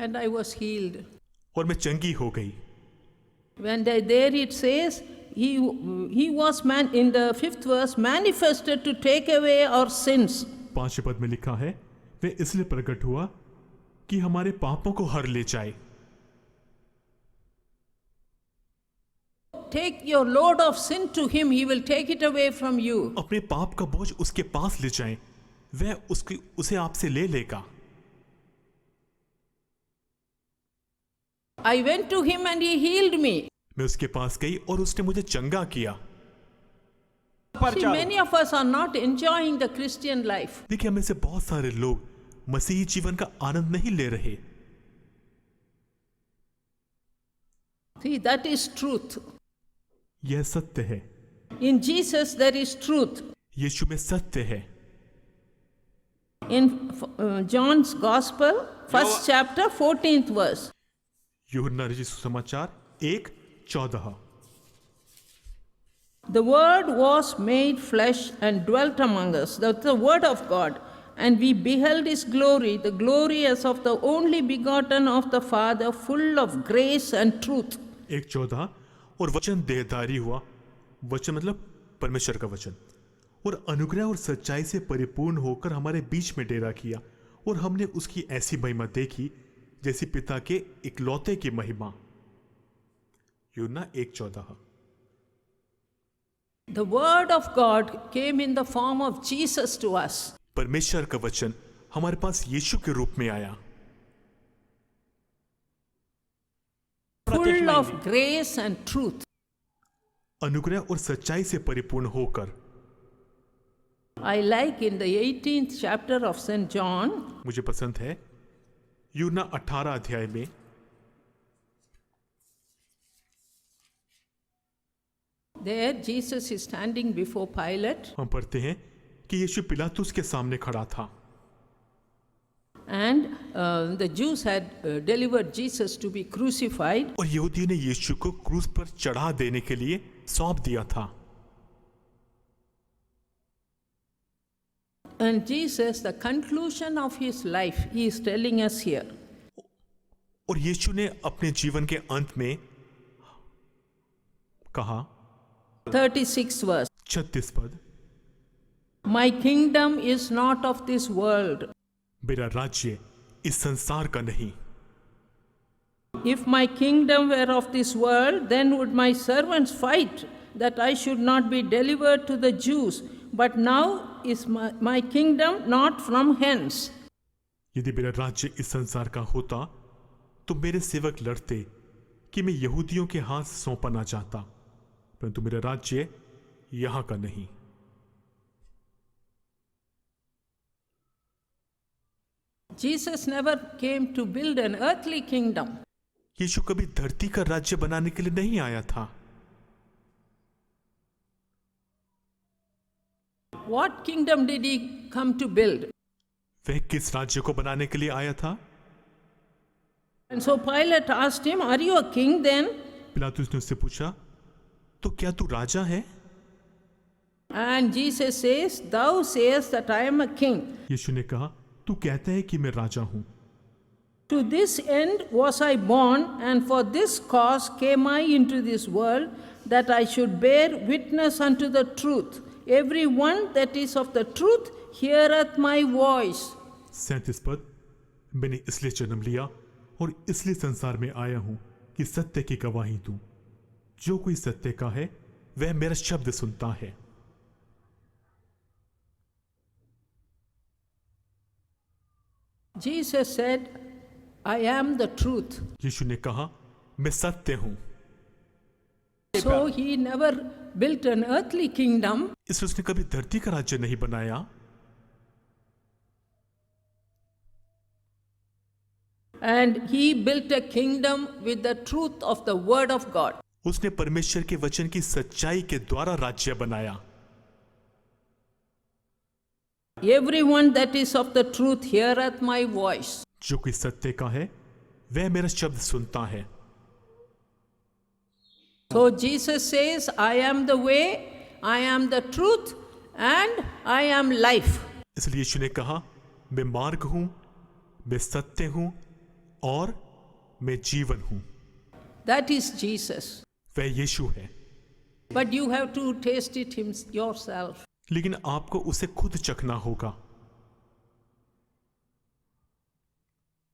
And I was healed. और मैं चंगी हो गई। When there it says, he was man in the 5th verse manifested to take away our sins. 5वें पद में लिखा है, वे इसलिए प्रकट हुआ कि हमारे पापों को हर ले जाए। Take your load of sin to him, he will take it away from you. अपने पाप का बोझ उसके पास ले जाएं, वह उसे आपसे ले लेगा। I went to him and he healed me. मैं उसके पास गई और उसने मुझे चंगा किया। See, many of us are not enjoying the Christian life. देखिए, हमें से बहुत सारे लोग मसीही जीवन का आनंद नहीं ले रहे। See, that is truth. यह सत्य है। In Jesus there is truth. यीशु में सत्य है। In John's Gospel, 1st chapter, 14th verse. यूहन्ना रचित सुसमाचार 1:14। The Word was made flesh and dwelt among us. That's the Word of God. And we beheld His glory, the glory as of the only begotten of the Father, full of grace and truth. 1:14, और वचन देहधारी हुआ, वचन मतलब परमेश्वर का वचन, और अनुग्रह और सच्चाई से परिपूर्ण होकर हमारे बीच में डेरा किया, और हमने उसकी ऐसी महिमा देखी जैसी पिता के इकलौते की महिमा। यूहन्ना 1:14। The Word of God came in the form of Jesus to us. परमेश्वर का वचन हमारे पास यीशु के रूप में आया, full of grace and truth. अनुग्रह और सच्चाई से परिपूर्ण होकर। I like in the 18th chapter of St. John, मुझे पसंद है यूहन्ना 18 अध्याय में, there Jesus is standing before Pilate, हम पढ़ते हैं कि यीशु पिलातुस के सामने खड़ा था, and the Jews had delivered Jesus to be crucified. और यहूदियों ने यीशु को क्रूस पर चढ़ा देने के लिए सौंप दिया था। And Jesus, the conclusion of his life, he is telling us here. और यीशु ने अपने जीवन के अंत में कहा, 36th verse. 36 पद, My kingdom is not of this world. मेरा राज्य इस संसार का नहीं। If my kingdom were of this world, then would my servants fight that I should not be delivered to the Jews. But now is my kingdom not from hence. यदि मेरा राज्य इस संसार का होता तो मेरे सेवक लड़ते कि मैं यहूदियों के हाथ सौंपा ना चाहता, परंतु मेरा राज्य यहां का नहीं। Jesus never came to build an earthly kingdom. यीशु कभी धरती का राज्य बनाने के लिए नहीं आया था। What kingdom did he come to build? वह किस राज्य को बनाने के लिए आया था? And so Pilate asked him, Are you a king then? पिलातुस ने उससे पूछा, तो क्या तू राजा है? And Jesus says, Thou sayest that I am a king. यीशु ने कहा, तू कहता है कि मैं राजा हूं। To this end was I born, and for this cause came I into this world, that I should bear witness unto the truth. Every one that is of the truth heareth my voice. 37 पद, मैंने इसलिए जन्म लिया और इसलिए संसार में आया हूं कि सत्य की गवाही दूं। जो कोई सत्य का है वह मेरा शब्द सुनता है। Jesus said, I am the truth. यीशु ने कहा, मैं सत्य हूं। So he never built an earthly kingdom. इसलिए उसने कभी धरती का राज्य नहीं बनाया, And he built a kingdom with the truth of the word of God. उसने परमेश्वर के वचन की सच्चाई के द्वारा राज्य बनाया। Everyone that is of the truth heareth my voice. जो कोई सत्य का है वह मेरा शब्द सुनता है। So Jesus says, I am the way, I am the truth, and I am life. इसलिए यीशु ने कहा, मैं मार्ग हूं, मैं सत्य हूं और मैं जीवन हूं। That is Jesus. वह यीशु है, But you have to taste it yourself. लेकिन आपको उसे खुद चखना होगा।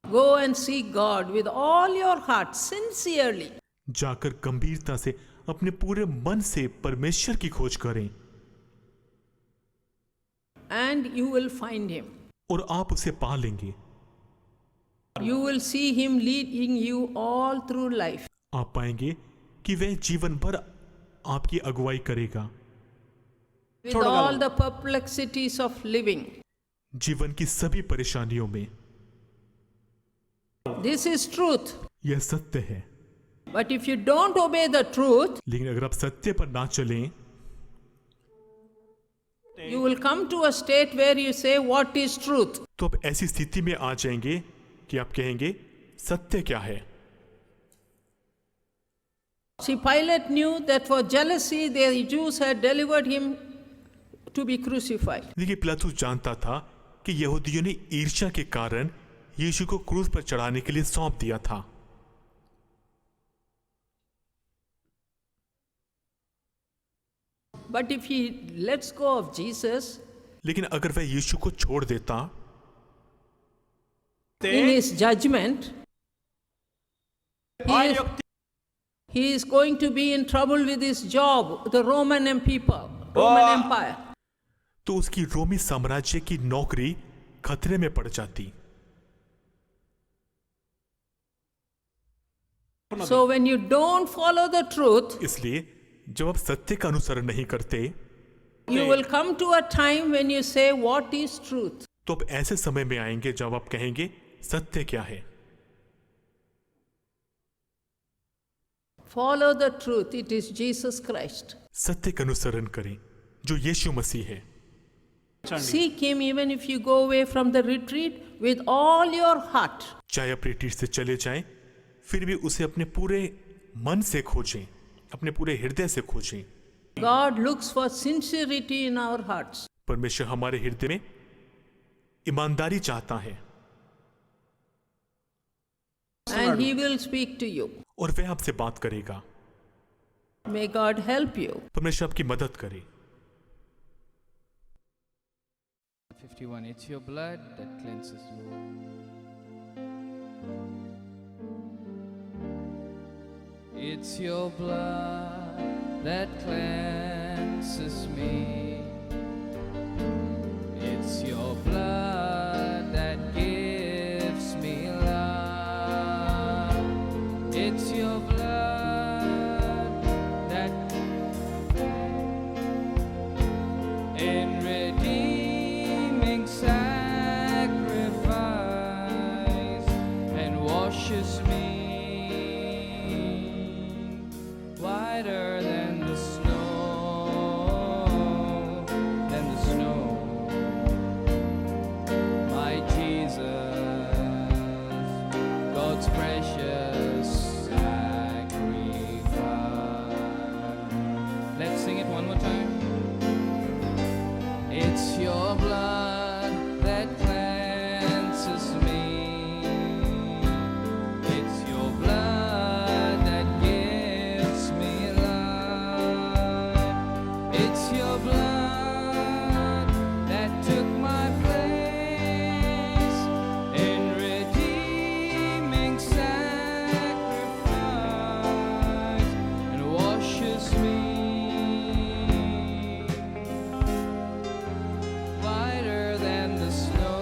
Go and seek God with all your heart, sincerely. जाकर गंभीरता से अपने पूरे मन से परमेश्वर की खोज करें And you will find him. और आप उसे पा लेंगे। You will see him leading you all through life. आप पाएंगे कि वह जीवन भर आपकी अगुवाई करेगा, With all the perplexities of living. जीवन की सभी परेशानियों में। This is truth. यह सत्य है, But if you don't obey the truth, लेकिन अगर आप सत्य पर ना चलें you will come to a state where you say, what is truth? तो आप ऐसी स्थिति में आ जाएंगे कि आप कहेंगे सत्य क्या है। See, Pilate knew that for jealousy the Jews had delivered him to be crucified. देखिए, पिलातुस जानता था कि यहूदियों ने ईर्ष्या के कारण यीशु को क्रूस पर चढ़ाने के लिए सौंप दिया था। But if he lets go of Jesus, लेकिन अगर वह यीशु को छोड़ देता in his judgment, he is going to be in trouble with his job, the Roman Empire. तो उसकी रोमी साम्राज्य की नौकरी खतरे में पड़ जाती। So when you don't follow the truth, इसलिए जब आप सत्य का अनुसरण नहीं करते you will come to a time when you say, what is truth? तो आप ऐसे समय में आएंगे जब आप कहेंगे सत्य क्या है। Follow the truth. It is Jesus Christ. सत्य का अनुसरण करें जो यीशु मसीह है। Seek him even if you go away from the retreat with all your heart. चाहे आप रिट्रीट से चले जाएं, फिर भी उसे अपने पूरे मन से खोजें, अपने पूरे हृदय से खोजें। God looks for sincerity in our hearts. परमेश्वर हमारे हृदय में ईमानदारी चाहता है And he will speak to you. और वह आपसे बात करेगा। May God help you. परमेश्वर आपकी मदद करे। 51. It's your blood that cleanses you. It's your blood that cleanses me. It's your blood that gives me love. It's your blood that in redeeming sacrifice and washes me whiter than the snow, my Jesus, God's precious sacrifice. Let's sing it one more time. It's your blood that cleanses me. It's your blood that gives me life. It's your blood that took my place in redeeming sacrifice and washes me whiter than the snow.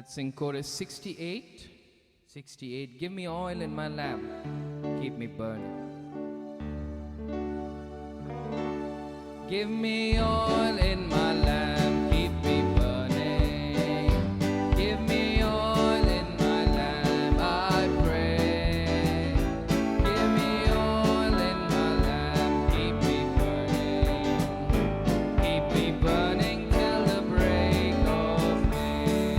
Let's sing chorus 68. 68. Give me oil in my lamp, keep me burning. Give me oil in my lamp, keep me burning. Give me oil in my lamp, I pray. Give me oil in my lamp, keep me burning. Keep me burning till the break of day.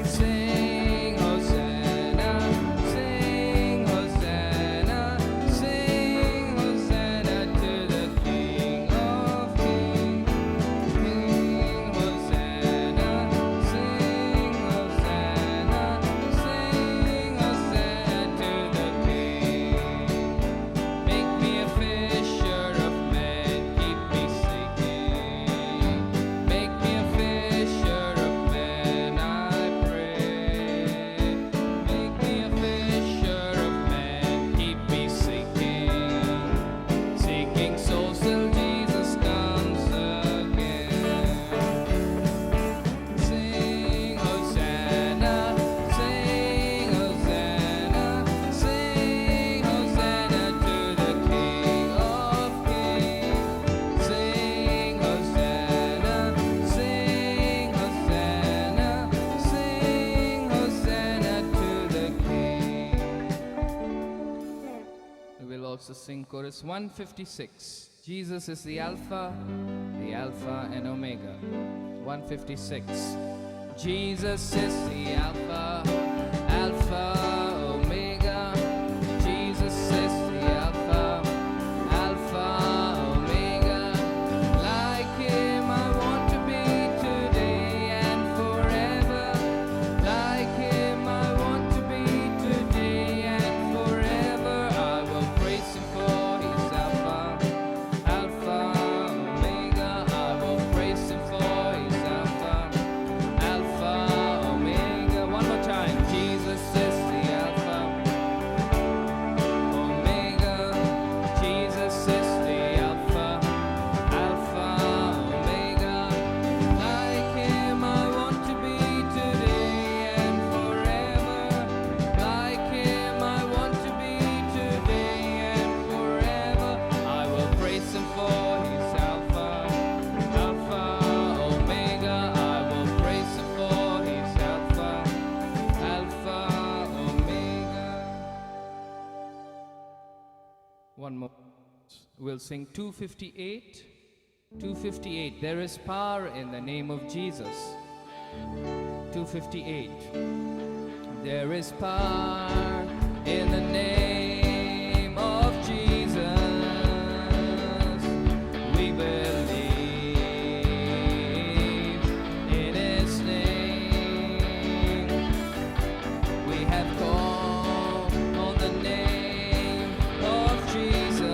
Sing Hosanna, sing Hosanna, sing Hosanna to the King of Kings. Sing Hosanna, sing Hosanna, sing Hosanna to the King. Make me a fisher of men, keep me seeking. Make me a fisher of men, I pray. Make me a fisher of men, keep me seeking. Seeking souls till Jesus comes again. Sing Hosanna, sing Hosanna, sing Hosanna to the King of Kings. Sing Hosanna, sing Hosanna, sing Hosanna to the King. We will also sing chorus 156. Jesus is the Alpha and Omega. 156. Jesus is the Alpha, Omega. Jesus is the Alpha, Omega. Like Him I want to be today and forever. Like Him I want to be today and forever. I will praise Him for His Alpha, Omega. I will praise Him for His Alpha, Omega. One more time. Jesus is the Alpha, Omega. Jesus is the Alpha, Omega. Like Him I want to be today and forever. Like Him I want to be today and forever. I will praise Him for His Alpha, Omega. I will praise Him for His Alpha, Omega. One more. We'll sing 258. 258. There is power in the name of Jesus. 258. There is power in the name of Jesus. We believe in His name. We have called on the name of Jesus.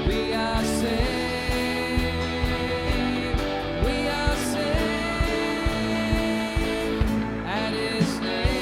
We are saved. We are saved at His name.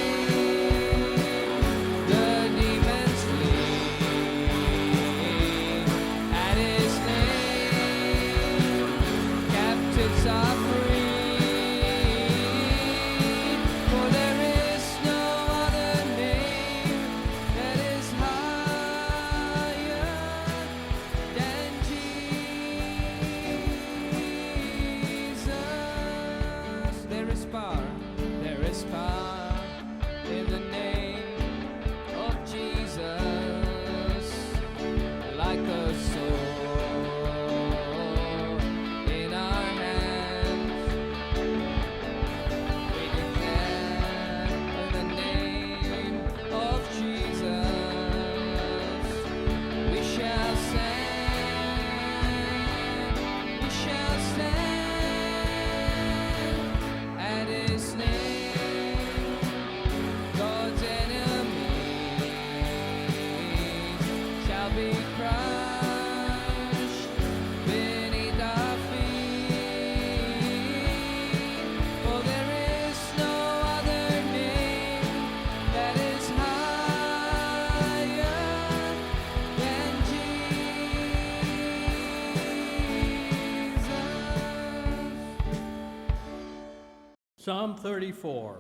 Psalm 34,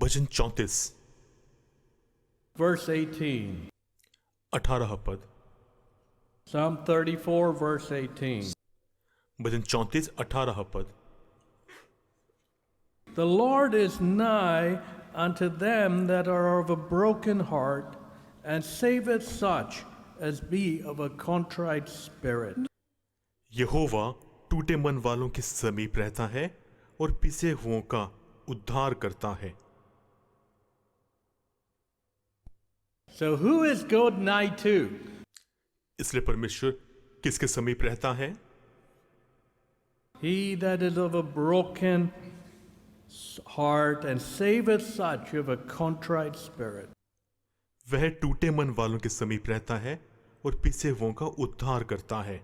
bhajan 34 verse 18. 18 पद। Psalm 34, verse 18. भजन 34 18 पद। The Lord is nigh unto them that are of a broken heart, and saveth such as be of a contrite spirit. यहोवा टूटे मन वालों के समीप रहता है और पिसे हुओं का उद्धार करता है। So who is God nigh to? इसलिए परमेश्वर किसके समीप रहता है? He that is of a broken heart, and saveth such of a contrite spirit. वह टूटे मन वालों के समीप रहता है और पिसे हुओं का उद्धार करता है।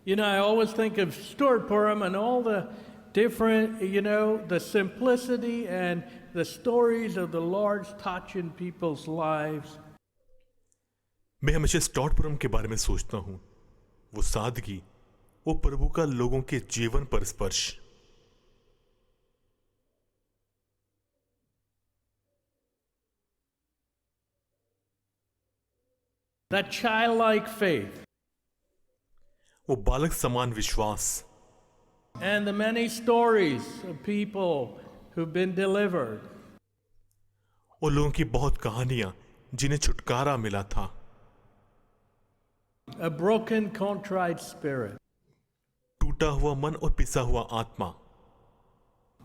You know, I always think of Stuart Purim and all the different, the simplicity and the stories of the Lord's touch in people's lives. मैं हमेशा स्टॉर्टपुरम के बारे में सोचता हूं, वो सादगी, वो प्रभु का लोगों के जीवन पर स्पर्श। That childlike faith. वो बालक समान विश्वास। And the many stories of people who've been delivered. और लोगों की बहुत कहानियां जिन्हें छुटकारा मिला था। A broken, contrite spirit. टूटा हुआ मन और पिसा हुआ आत्मा।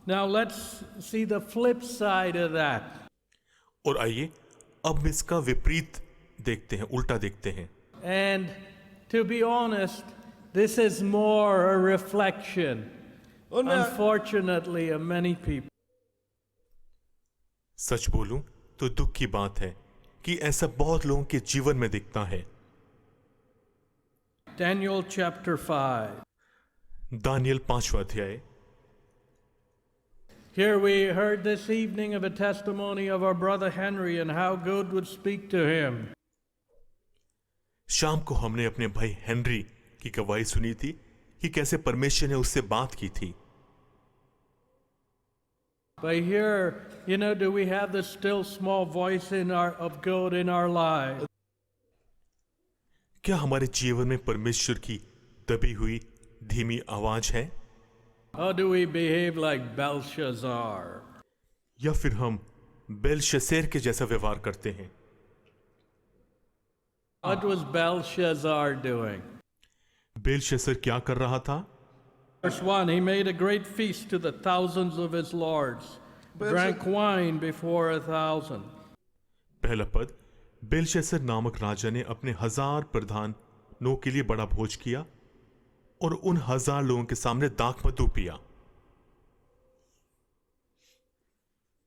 Now let's see the flip side of that. और आइए अब इसका विपरीत देखते हैं, उल्टा देखते हैं। And to be honest, this is more a reflection, unfortunately, of many people. सच बोलूं तो दुख की बात है कि ऐसा बहुत लोगों के जीवन में दिखता है। Daniel chapter 5. दानियल 5वां अध्याय। Here we heard this evening of a testimony of our brother Henry and how God would speak to him. शाम को हमने अपने भाई हेनरी की गवाही सुनी थी कि कैसे परमेश्वर ने उससे बात की थी। But here, do we have the still small voice of God in our lives? क्या हमारे जीवन में परमेश्वर की दबी हुई धीमी आवाज है? Or do we behave like Belshazzar? या फिर हम बेलशस्सर के जैसा व्यवहार करते हैं? What was Belshazzar doing? Belshazzar क्या कर रहा था? Verse 1, he made a great feast to the thousands of his lords, drank wine before 1,000. पहला पद, बेलशस्सर नामक राजा ने अपने 1000 प्रधानों के लिए बड़ा भोज किया और उन 1000 लोगों के सामने दाखमधु पिया।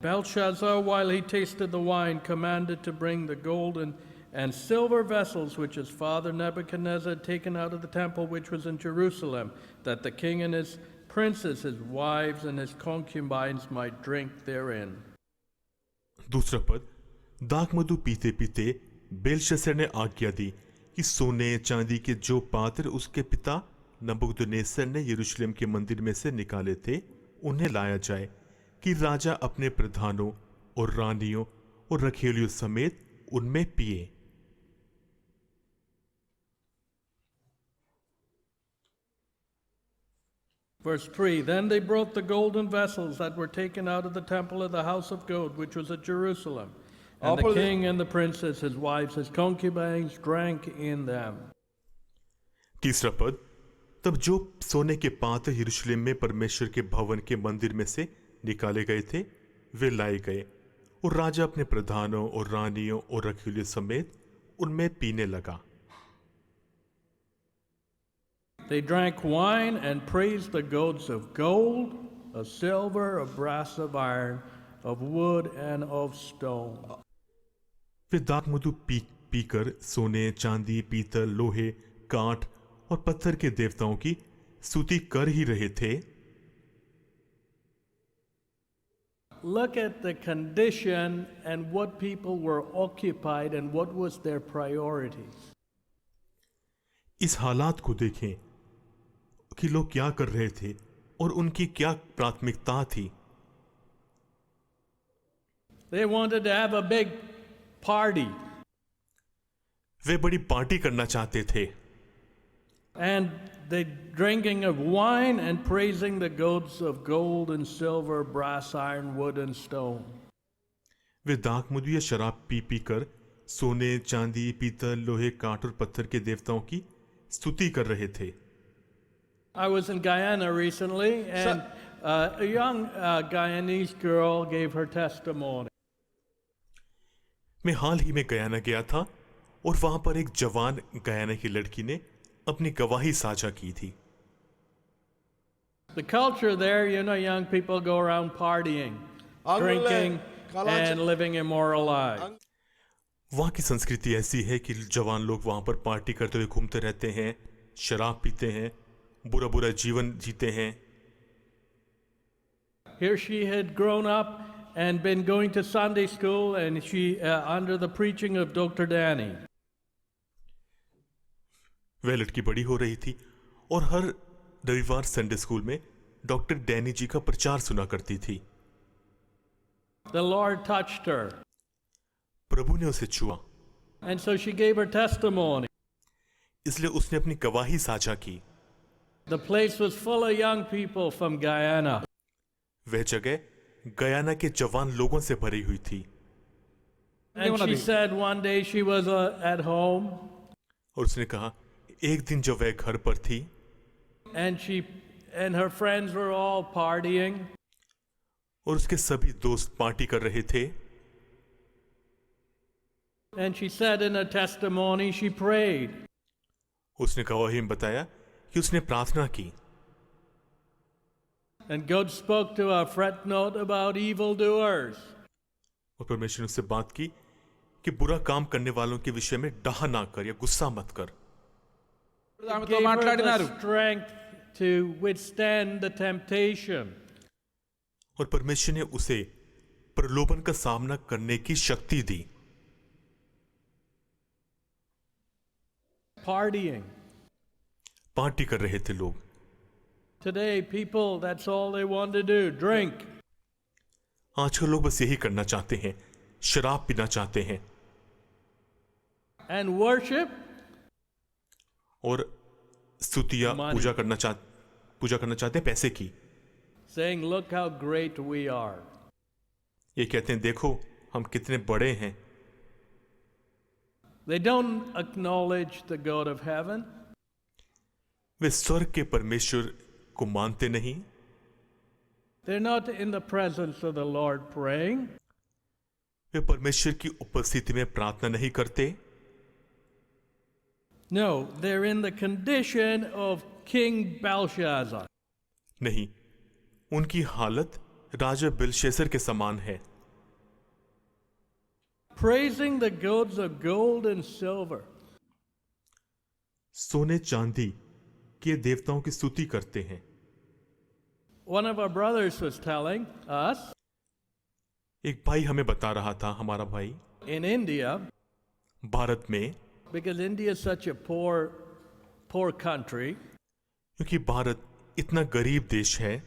Belshazzar, while he tasted the wine, commanded to bring the golden and silver vessels which his father Nebuchadnezzar had taken out of the temple which was in Jerusalem, that the king and his princes, his wives, and his concubines might drink therein. दूसरा पद, दाखमधु पीते पीते Belshazzar ने आज्ञा दी कि सोने चांदी के जो पात्र उसके पिता नबूकदनेस्सर ने यरूशलेम के मंदिर में से निकाले थे उन्हें लाया जाए कि राजा अपने प्रधानों और रानियों और रखैलियों समेत उनमें पिए। Verse 3, then they brought the golden vessels that were taken out of the temple of the house of God, which was at Jerusalem. And the king and the princes, his wives, his concubines, drank in them. तीसरा पद, तब जो सोने के पात्र यरूशलेम में परमेश्वर के भवन के मंदिर में से निकाले गए थे वे लाए गए और राजा अपने प्रधानों और रानियों और रखैलियों समेत उनमें पीने लगा। They drank wine and praised the gods of gold, of silver, of brass, of iron, of wood, and of stone. वे दाखमधु पीकर सोने चांदी पीतल लोहे काठ और पत्थर के देवताओं की स्तुति कर ही रहे थे। Look at the condition and what people were occupied and what was their priorities. इस हालात को देखें कि लोग क्या कर रहे थे और उनकी क्या प्राथमिकता थी। They wanted to have a big party. वे बड़ी पार्टी करना चाहते थे And the drinking of wine and praising the gods of gold and silver, brass, iron, wood, and stone. वे दाख मधु या शराब पी पी कर सोने, चांदी, पीतल, लोहे, काठ और पत्थर के देवताओं की स्तुति कर रहे थे। I was in Guyana recently, and a young Guyanese girl gave her testimony. मैं हाल ही में गयाना गया था और वहां पर एक जवान गयाना की लड़की ने अपनी गवाही साझा की थी। The culture there, you know, young people go around partying, drinking, and living immoral lives. वहां की संस्कृति ऐसी है कि जवान लोग वहां पर पार्टी करते हुए घूमते रहते हैं, शराब पीते हैं, बुरा बुरा जीवन जीते हैं। Here she had grown up and been going to Sunday school, and she under the preaching of Dr. Danny. वह लड़की बड़ी हो रही थी और हर रविवार संडे स्कूल में डॉक्टर डैनी जी का प्रचार सुना करती थी। The Lord touched her, प्रभु ने उसे छुआ, and so she gave her testimony. इसलिए उसने अपनी गवाही साझा की। The place was full of young people from Guyana. वह जगह गयाना के जवान लोगों से भरी हुई थी। And she said one day she was at home, और उसने कहा एक दिन जब वह घर पर थी and her friends were all partying, और उसके सभी दोस्त पार्टी कर रहे थे, and she said in her testimony she prayed. उसने गवाही में बताया कि उसने प्रार्थना की, And God spoke to her, fret not about evildoers. और परमेश्वर ने उससे बात की कि बुरा काम करने वालों के विषय में डाह ना कर या गुस्सा मत कर। ఆమెతో Gave her మాట్లాడినారు the strength to withstand the temptation. और परमेश्वर ने उसे प्रलोभन का सामना करने की शक्ति दी। Partying. पार्टी कर रहे थे लोग। Today, people, that's all they want to do, drink. आजकल लोग बस यही करना चाहते हैं, शराब पीना चाहते हैं And worship, और स्तुतियां Money. पूजा करना चाहते हैं पैसे की। saying, look how great we are. ये कहते हैं देखो हम कितने बड़े हैं। They don't acknowledge the God of heaven. वे स्वर्ग के परमेश्वर को मानते नहीं। They're not in the presence of the Lord praying. वे परमेश्वर की उपस्थिति में प्रार्थना नहीं करते। No, they're in the condition of King Belshazzar. नहीं, उनकी हालत राजा बिलशेसर के समान है, Praising the gods of gold and silver. सोने चांदी के देवताओं की स्तुति करते हैं। One of our brothers was telling us एक भाई हमें बता रहा था, हमारा भाई in India, भारत में, because India is such a poor country, क्योंकि भारत इतना गरीब देश है,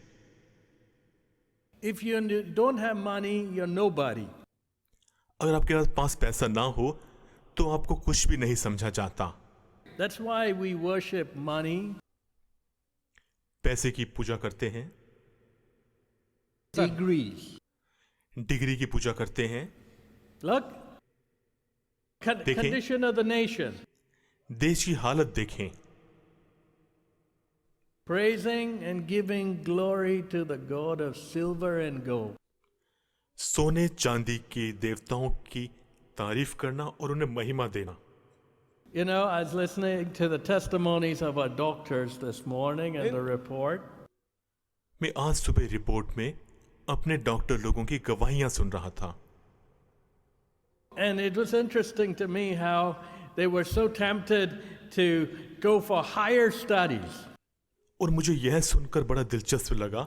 if you don't have money, you're nobody. अगर आपके पास पैसा ना हो तो आपको कुछ भी नहीं समझा जाता। That's why we worship money, पैसे की पूजा करते हैं, degrees. डिग्री की पूजा करते हैं। Look, देखें। condition of the nation. देश की हालत देखें, Praising and giving glory to the God of silver and gold. सोने चांदी के देवताओं की तारीफ करना और उन्हें महिमा देना। You know, I was listening to the testimonies of our doctors this morning and the report. मैं आज सुबह रिपोर्ट में अपने डॉक्टर लोगों की गवाहियां सुन रहा था, And it was interesting to me how they were so tempted to go for higher studies. और मुझे यह सुनकर बड़ा दिलचस्प लगा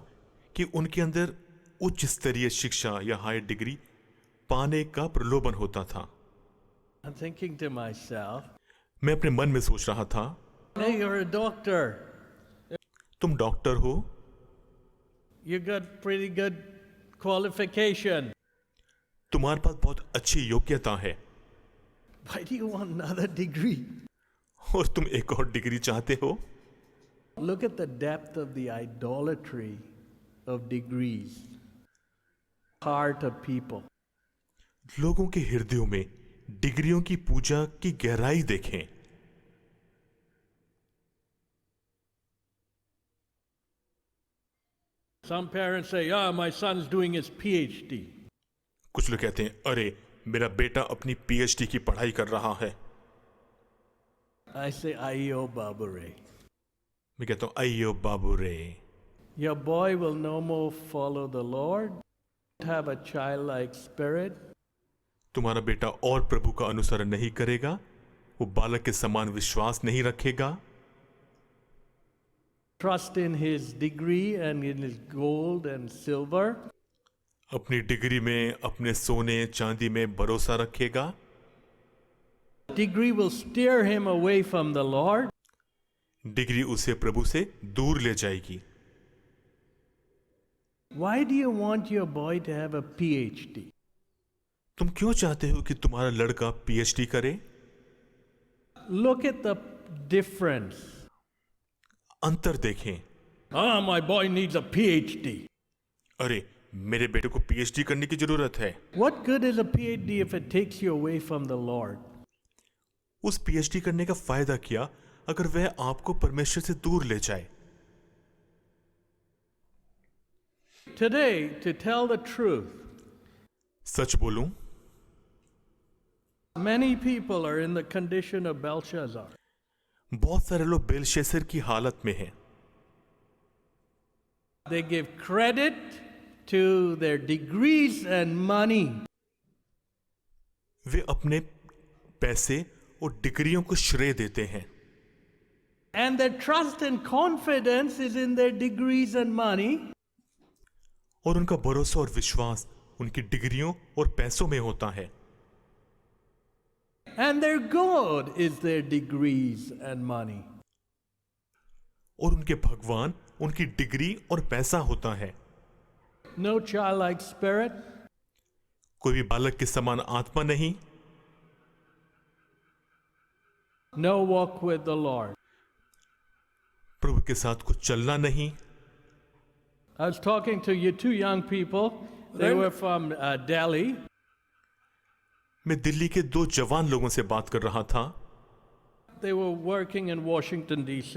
कि उनके अंदर उच्च स्तरीय शिक्षा या हायर डिग्री पाने का प्रलोभन होता था। I'm thinking to myself, मैं अपने मन में सोच रहा था, hey, you're a doctor. तुम डॉक्टर हो, You got pretty good qualification. तुम्हारे पास बहुत अच्छी योग्यता है, Why do you want another degree? और तुम एक और डिग्री चाहते हो? Look at the depth of the idolatry of degrees. Heart of people. लोगों के हृदयों में डिग्रियों की पूजा की गहराई देखें। Some parents say, "Ah, my son's doing his PhD." कुछ लोग कहते हैं, अरे मेरा बेटा अपनी पीएचडी की पढ़ाई कर रहा है। I say, "Ayo babure." मैं कहता हूं, अयो बाबू रे, Your boy will no more follow the Lord, have a childlike spirit. तुम्हारा बेटा और प्रभु का अनुसरण नहीं करेगा, वो बालक के समान विश्वास नहीं रखेगा, Trust in his degree and in his gold and silver. अपनी डिग्री में, अपने सोने चांदी में भरोसा रखेगा। Degree will steer him away from the Lord. Degree उसे प्रभु से दूर ले जाएगी। Why do you want your boy to have a PhD? तुम क्यों चाहते हो कि तुम्हारा लड़का पीएचडी करे? Look at the difference. अंतर देखें। Ah, my boy needs a PhD. अरे मेरे बेटे को पीएचडी करने की जरूरत है। What good is a PhD if it takes you away from the Lord? उस पीएचडी करने का फायदा क्या अगर वह आपको परमेश्वर से दूर ले जाए? Today, to tell the truth, सच बोलूं, many people are in the condition of Belshazzar. बहुत सारे लोग बेलशस्सर की हालत में हैं। They give credit to their degrees and money. वे अपने पैसे और डिग्रियों को श्रेय देते हैं, And their trust and confidence is in their degrees and money. और उनका भरोसा और विश्वास उनकी डिग्रियों और पैसों में होता है, And their God is their degrees and money. और उनके भगवान उनकी डिग्री और पैसा होता है। No childlike spirit, कोई भी बालक के समान आत्मा नहीं, no walk with the Lord. प्रभु के साथ कुछ चलना नहीं। I was talking to you two young people. They were from Delhi. मैं दिल्ली के दो जवान लोगों से बात कर रहा था। They were working in Washington, D.C.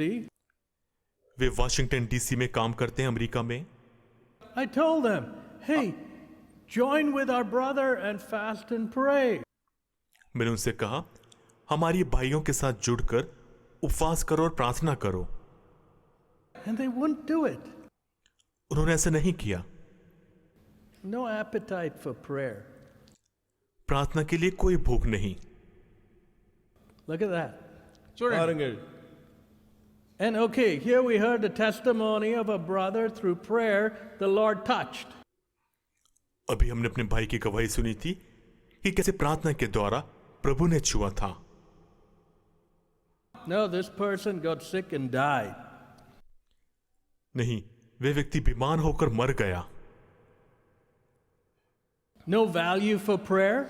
Way Washington DC में काम करते हैं, अमेरिका में। I told them, hey, join with our brother and fast and pray. मैंने उनसे कहा, हमारी भाइयों के साथ जुड़कर उपवास करो और प्रार्थना करो। And they wouldn't do it. उन्होंने ऐसा नहीं किया। No appetite for prayer. प्रार्थना के लिए कोई भूख नहीं। Look at that. And okay, here we heard the testimony of a brother through prayer the Lord touched. अभी हमने अपने भाई की गवाही सुनी थी कि कैसे प्रार्थना के द्वारा प्रभु ने छुआ था। No, this person got sick and died. नहीं, वे व्यक्ति बीमार होकर मर गया। No value for prayer.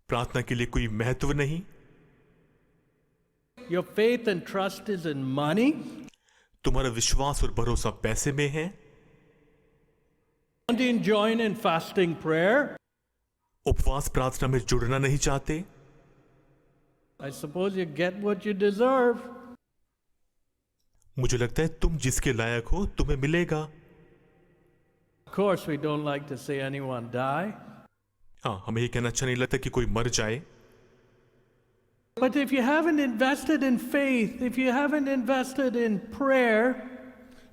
प्रार्थना के लिए कोई महत्व नहीं। Your faith and trust is in money. तुम्हारा विश्वास और भरोसा पैसे में है। Want to join in fasting prayer? उपवास प्रार्थना में जुड़ना नहीं चाहते। I suppose you get what you deserve. मुझे लगता है तुम जिसके लायक हो तुम्हें मिलेगा। Of course, we don't like to see anyone die. हाँ, हमें ये कहना अच्छा नहीं लगता कि कोई मर जाए। But if you haven't invested in faith, if you haven't invested in prayer,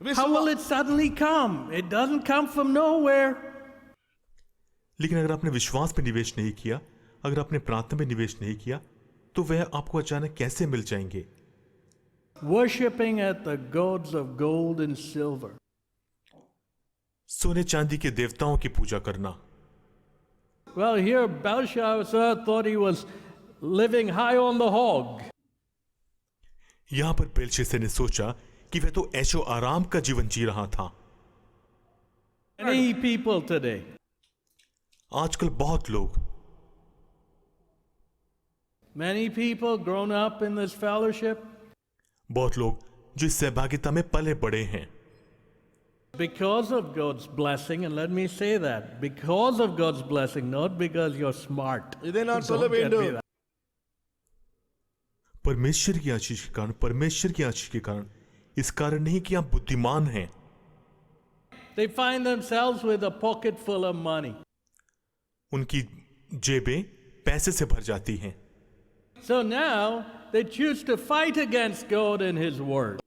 how will it suddenly come? It doesn't come from nowhere. लेकिन अगर आपने विश्वास में निवेश नहीं किया, अगर आपने प्रार्थना में निवेश नहीं किया, तो वह आपको अचानक कैसे मिल जाएंगे? Worshipping at the gods of gold and silver. सोने चांदी के देवताओं की पूजा करना। Well, here Belshazzar thought he was living high on the hog. यहां पर बेलशस्सर ने सोचा कि वह तो ऐशो आराम का जीवन जी रहा था। Many people today. आजकल बहुत लोग, Many people grown up in this fellowship बहुत लोग जो इस सहभागिता में पले बड़े हैं, because of God's blessing, and let me say that, because of God's blessing, not because you're smart. Don't get me that. परमेश्वर की आशीष के कारण, परमेश्वर की आशीष के कारण, इस कारण नहीं कि आप बुद्धिमान हैं। They find themselves with a pocket full of money. उनकी जेबें पैसे से भर जाती हैं, So now they choose to fight against God and His Word.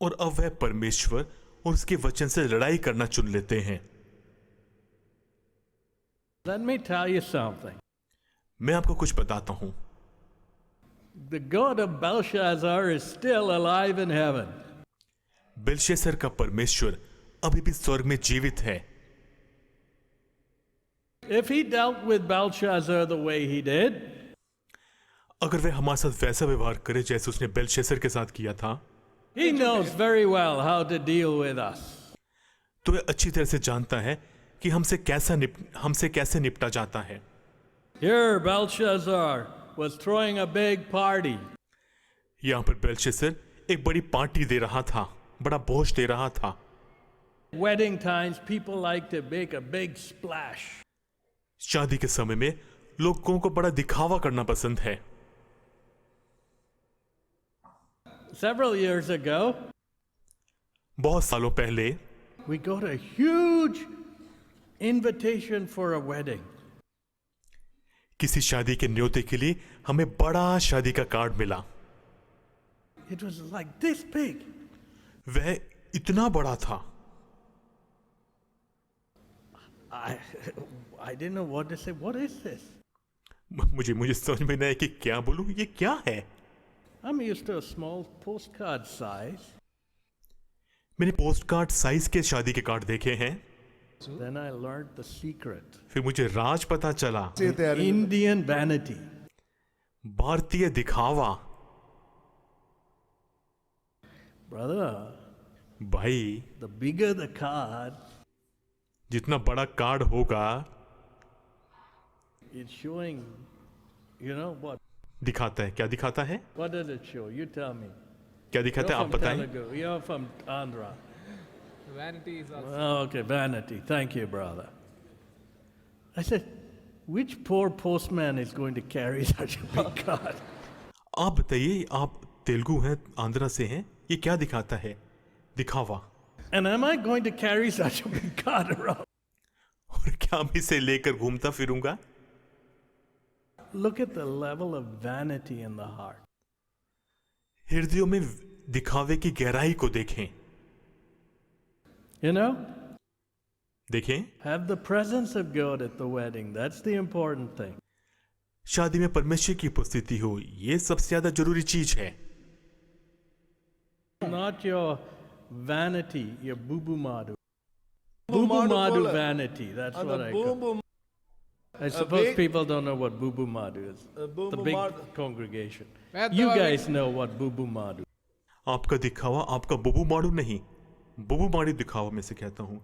और अब वह परमेश्वर और उसके वचन से लड़ाई करना चुन लेते हैं। Let me tell you something. मैं आपको कुछ बताता हूं, The God of Belshazzar is still alive in heaven. Belshazzar का परमेश्वर अभी भी स्वर्ग में जीवित है। If He dealt with Belshazzar the way He did, अगर वह हमारे साथ वैसा व्यवहार करे जैसे उसने बेलशस्सर के साथ किया था, He knows very well how to deal with us. तो वह अच्छी तरह से जानता है कि हमसे कैसे निपटा जाता है। Here Belshazzar was throwing a big party. यहां पर बेलशस्सर एक बड़ी पार्टी दे रहा था, बड़ा भोज दे रहा था। Wedding times, people like to make a big splash. शादी के समय में लोगों को बड़ा दिखावा करना पसंद है। Several years ago, बहुत सालों पहले we got a huge invitation for a wedding. किसी शादी के न्योते के लिए हमें बड़ा शादी का कार्ड मिला। It was like this big. वह इतना बड़ा था, I didn't know what to say. What is this? मुझे समझ में नहीं आया कि क्या बोलूं, ये क्या है। I'm used to a small postcard size. मैंने पोस्ट कार्ड साइज के शादी के कार्ड देखे हैं, Then I learned the secret. फिर मुझे राज पता चला। Indian vanity. भारतीय दिखावा। Brother, भाई, the bigger the card, जितना बड़ा कार्ड होगा, it's showing, you know what? दिखाता है, क्या दिखाता है, What does it show? You tell me. क्या दिखाता है, You're आप from बताएं। Telugu. You're from Andhra. Vanity is also. Oh, okay, vanity. Thank you, brother. I said, which poor postman is going to carry such a big card? आप बताइए, आप तेलुगु हैं, आंध्रा से हैं, ये क्या दिखाता है, दिखावा। And am I going to carry such a big card around? और क्या मैं इसे लेकर घूमता फिरूंगा। Look at the level of vanity in the heart. हृदयों में दिखावे की गहराई को देखें, You know, देखें। have the presence of God at the wedding. That's the important thing. शादी में परमेश्वर की उपस्थिति हो, ये सबसे ज्यादा जरूरी चीज है। Not your vanity, your boo-boo madu. Boo-boo madu vanity, that's what I call. I suppose people don't know what boo-boo madu is. The big congregation. You guys know what boo-boo madu. आपका दिखावा, आपका बुबू माड़ू नहीं, बुबू माड़ी दिखावा में से कहता हूं।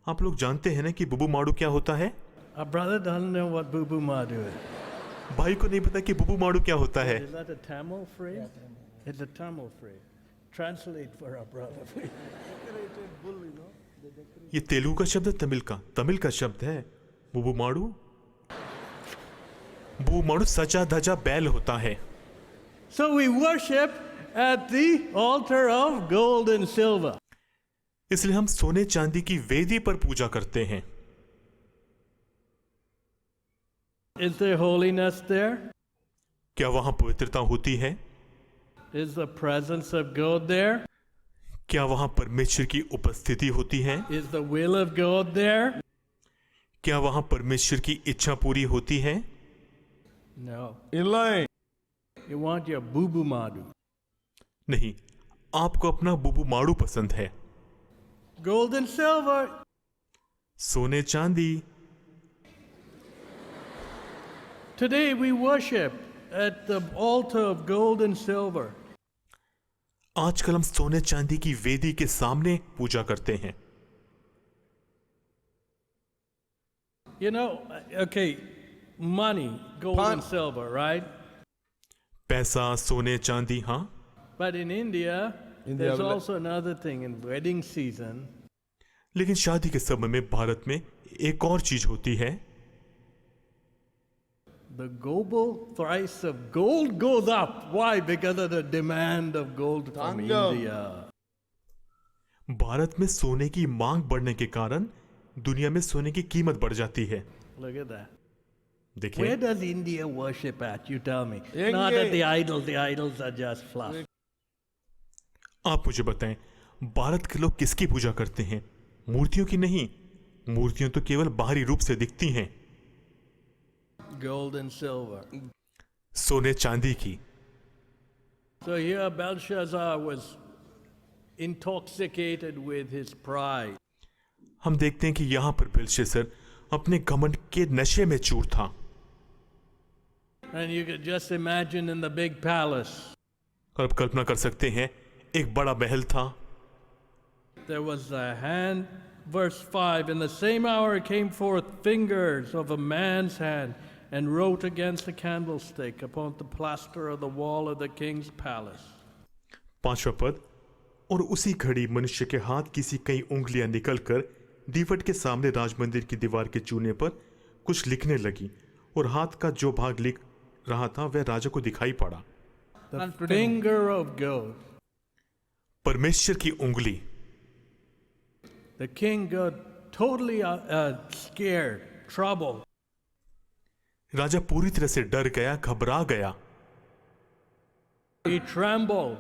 आप लोग जानते हैं ना कि बुबू माड़ू क्या होता है। Our brother doesn't know what boo-boo madu is. भाई को नहीं पता कि बुबू माड़ू क्या होता है। Is that a Tamil phrase? It's a Tamil phrase. Translate for our brother, please. ये तेलुगु का शब्द है, तमिल का शब्द है बुबू माड़ू। बुबू माड़ू सजा धजा बैल होता है। So we worship at the altar of gold and silver. इसलिए हम सोने चांदी की वेदी पर पूजा करते हैं। Is there holiness there? क्या वहां पवित्रता होती है? Is the presence of God there? क्या वहां परमेश्वर की उपस्थिति होती है? Is the will of God there? क्या वहां परमेश्वर की इच्छा पूरी होती है? No. Elaine. You want your boo-boo madu. नहीं, आपको अपना बुबू माड़ू पसंद है। Gold and silver. सोने चांदी। Today we worship at the altar of gold and silver. आजकल हम सोने चांदी की वेदी के सामने पूजा करते हैं। You know, okay, money, gold and silver, right? पैसा, सोने, चांदी, हाँ, But in India, there's also another thing in wedding season. लेकिन शादी के समय में भारत में एक और चीज होती है। The global price of gold goes up. Why? Because of the demand of gold from India. Bharat में सोने की मांग बढ़ने के कारण दुनिया में सोने की कीमत बढ़ जाती है। Look at that. Where देखिए, does India worship at? You tell me. Not at the idols are just fluff. आप मुझे बताएं, भारत के लोग किसकी पूजा करते हैं? मूर्तियों की नहीं। मूर्तियां तो केवल बाहरी रूप से दिखती हैं, Gold and silver. सोने चांदी की। So here Belshazzar was intoxicated with his pride. हम देखते हैं कि यहां पर बेलशस्सर अपने घमंड के नशे में चूर था। And you could just imagine in the big palace, और अब कल्पना कर सकते हैं, एक बड़ा महल था। there was a hand, verse 5, in the same hour came forth fingers of a man's hand and wrote against the candlestick upon the plaster of the wall of the king's palace. 5वां पद, और उसी घड़ी मनुष्य के हाथ की सी कई उंगलियां निकलकर दीवट के सामने राजमंदिर की दीवार के चूने पर कुछ लिखने लगी, और हाथ का जो भाग लिख रहा था वह राजा को दिखाई पड़ा। The finger of God. परमेश्वर की उंगली। The king got totally scared, troubled. राजा पूरी तरह से डर गया, घबरा गया, He trembled.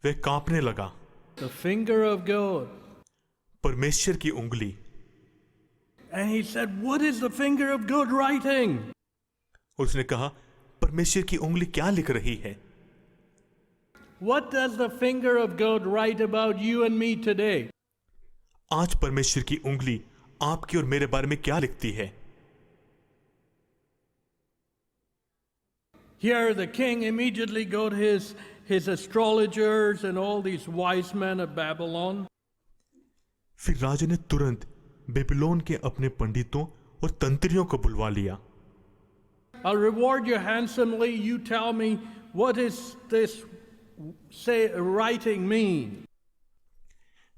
वह कांपने लगा। The finger of God. परमेश्वर की उंगली। And he said, what is the finger of God writing? और उसने कहा, परमेश्वर की उंगली क्या लिख रही है? What does the finger of God write about you and me today? आज परमेश्वर की उंगली आपकी और मेरे बारे में क्या लिखती है? Here the king immediately go to his astrologers and all these wise men of Babylon. फिर राजा ने तुरंत बेबीलोन के अपने पंडितों और तंत्रियों को बुलवा लिया। I'll reward you handsomely. You tell me, what is this writing mean?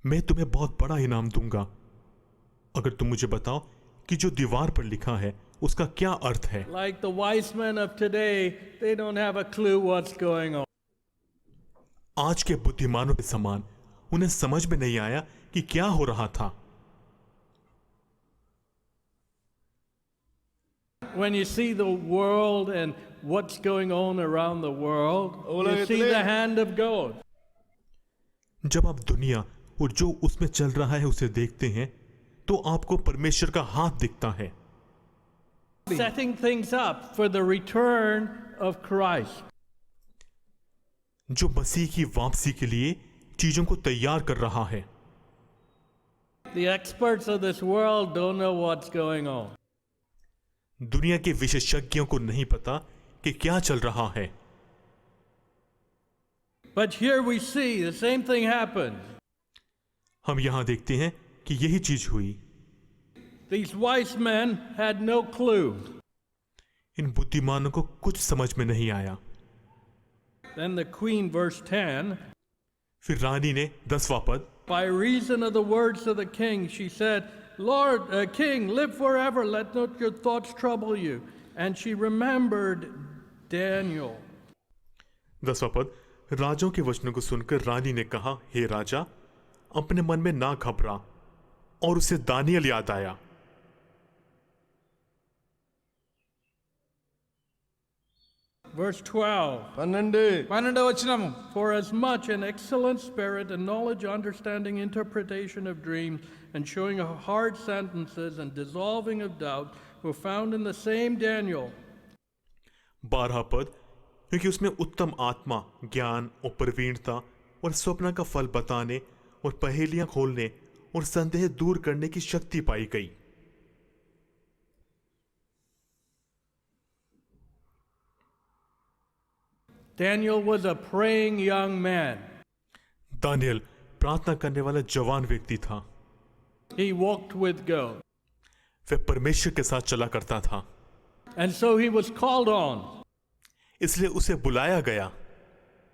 मैं तुम्हें बहुत बड़ा इनाम दूंगा अगर तुम मुझे बताओ कि जो दीवार पर लिखा है उसका क्या अर्थ है। Like the wise men of today, they don't have a clue what's going on. आज के बुद्धिमानों के समान उन्हें समझ में नहीं आया कि क्या हो रहा था। When you see the world and what's going on around the world, you see the hand of God. जब आप दुनिया और जो उसमें चल रहा है उसे देखते हैं तो आपको परमेश्वर का हाथ दिखता है, Setting things up for the return of Christ. जो मसीह की वापसी के लिए चीजों को तैयार कर रहा है। The experts of this world don't know what's going on. दुनिया के विशेषज्ञों को नहीं पता कि क्या चल रहा है, But here we see the same thing happened. हम यहां देखते हैं कि यही चीज हुई। These wise men had no clue. इन बुद्धिमानों को कुछ समझ में नहीं आया। Then the queen, verse 10, फिर रानी ने 10वां पद, by reason of the words of the king, she said, Lord, king, live forever, let not your thoughts trouble you. And she remembered Daniel. 10वां पद, राजाओं के वचनों को सुनकर रानी ने कहा, हे राजा, अपने मन में ना घबरा, और उसे दानियल याद आया। Verse 12, 12వ వచనము, for as much an excellent spirit and knowledge, understanding, interpretation of dreams, and showing of hard sentences and dissolving of doubt were found in the same Daniel. 12वां पद, क्योंकि उसमें उत्तम आत्मा, ज्ञान और प्रवीणता और स्वप्न का फल बताने और पहेलियां खोलने और संदेह दूर करने की शक्ति पाई गई। Daniel was a praying young man. Daniel प्रार्थना करने वाला जवान व्यक्ति था। He walked with God. वह परमेश्वर के साथ चला करता था, And so he was called on. इसलिए उसे बुलाया गया।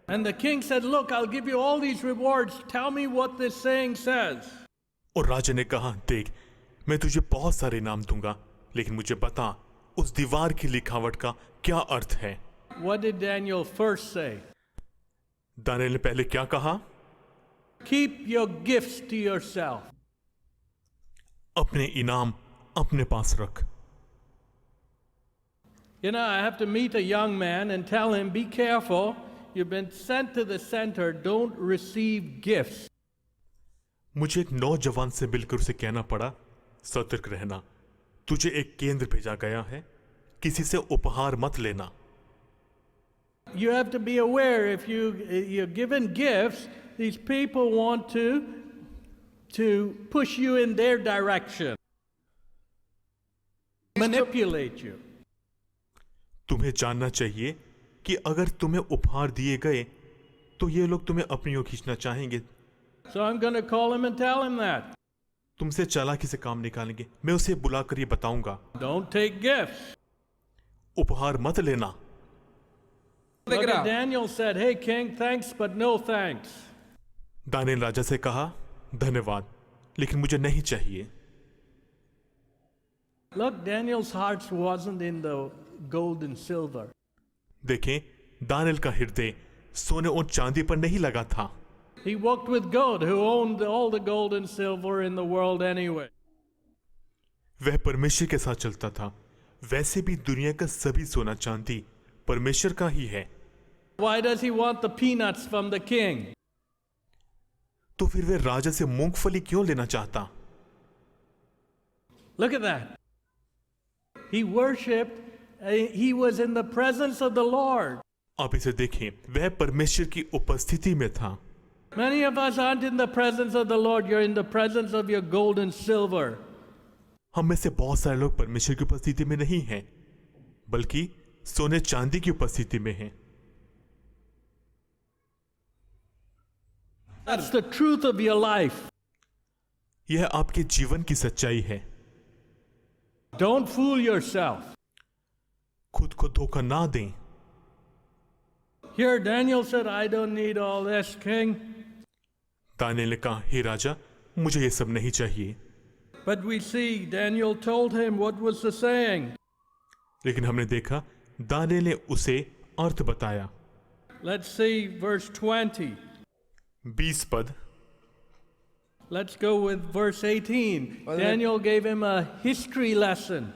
And the king said, Look, I'll give you all these rewards. Tell me what this saying says. और राजा ने कहा, देख, मैं तुझे बहुत सारे इनाम दूंगा, लेकिन मुझे बता उस दीवार की लिखावट का क्या अर्थ है। What did Daniel first say? Daniel ने पहले क्या कहा? Keep your gifts to yourself. अपने इनाम अपने पास रख। You know, I have to meet a young man and tell him, be careful. You've been sent to the center. Don't receive gifts. मुझे एक नौजवान से मिलकर उसे कहना पड़ा, सतर्क रहना, तुझे एक केंद्र भेजा गया है, किसी से उपहार मत लेना। You have to be aware if you're given gifts, these people want to push you in their direction, manipulate you. तुम्हें जानना चाहिए कि अगर तुम्हें उपहार दिए गए तो ये लोग तुम्हें अपनी ओर खींचना चाहेंगे। So I'm going to call him and tell him that. तुमसे चालाकी से काम निकालेंगे। मैं उसे बुलाकर ये बताऊंगा, Don't take gifts. उपहार मत लेना। Look at Daniel said, hey king, thanks but no thanks. Daniel राजा से कहा, धन्यवाद, लेकिन मुझे नहीं चाहिए। Look, Daniel's heart wasn't in the gold and silver. देखें, दानिएल का हृदय सोने और चांदी पर नहीं लगा था। He walked with God, who owned all the gold and silver in the world anyway. वह परमेश्वर के साथ चलता था। वैसे भी दुनिया का सभी सोना चांदी परमेश्वर का ही है। Why does he want the peanuts from the king? तो फिर वह राजा से मूंगफली क्यों लेना चाहता? Look at that. He worshipped, he was in the presence of the Lord. आप इसे देखें, वह परमेश्वर की उपस्थिति में था। Many of us aren't in the presence of the Lord, you're in the presence of your gold and silver. हम में से बहुत सारे लोग परमेश्वर की उपस्थिति में नहीं हैं, बल्कि सोने चांदी की उपस्थिति में हैं। That's the truth of your life. यह आपके जीवन की सच्चाई है। Don't fool yourself. खुद को धोखा ना दें। Here Daniel said, I don't need all this, king. Daniel ने कहा, हे राजा, मुझे ये सब नहीं चाहिए। But we see Daniel told him what was the saying. लेकिन हमने देखा दानिएल ने उसे अर्थ बताया। Let's see verse 20. 20 पद। Let's go with verse 18. Daniel gave him a history lesson.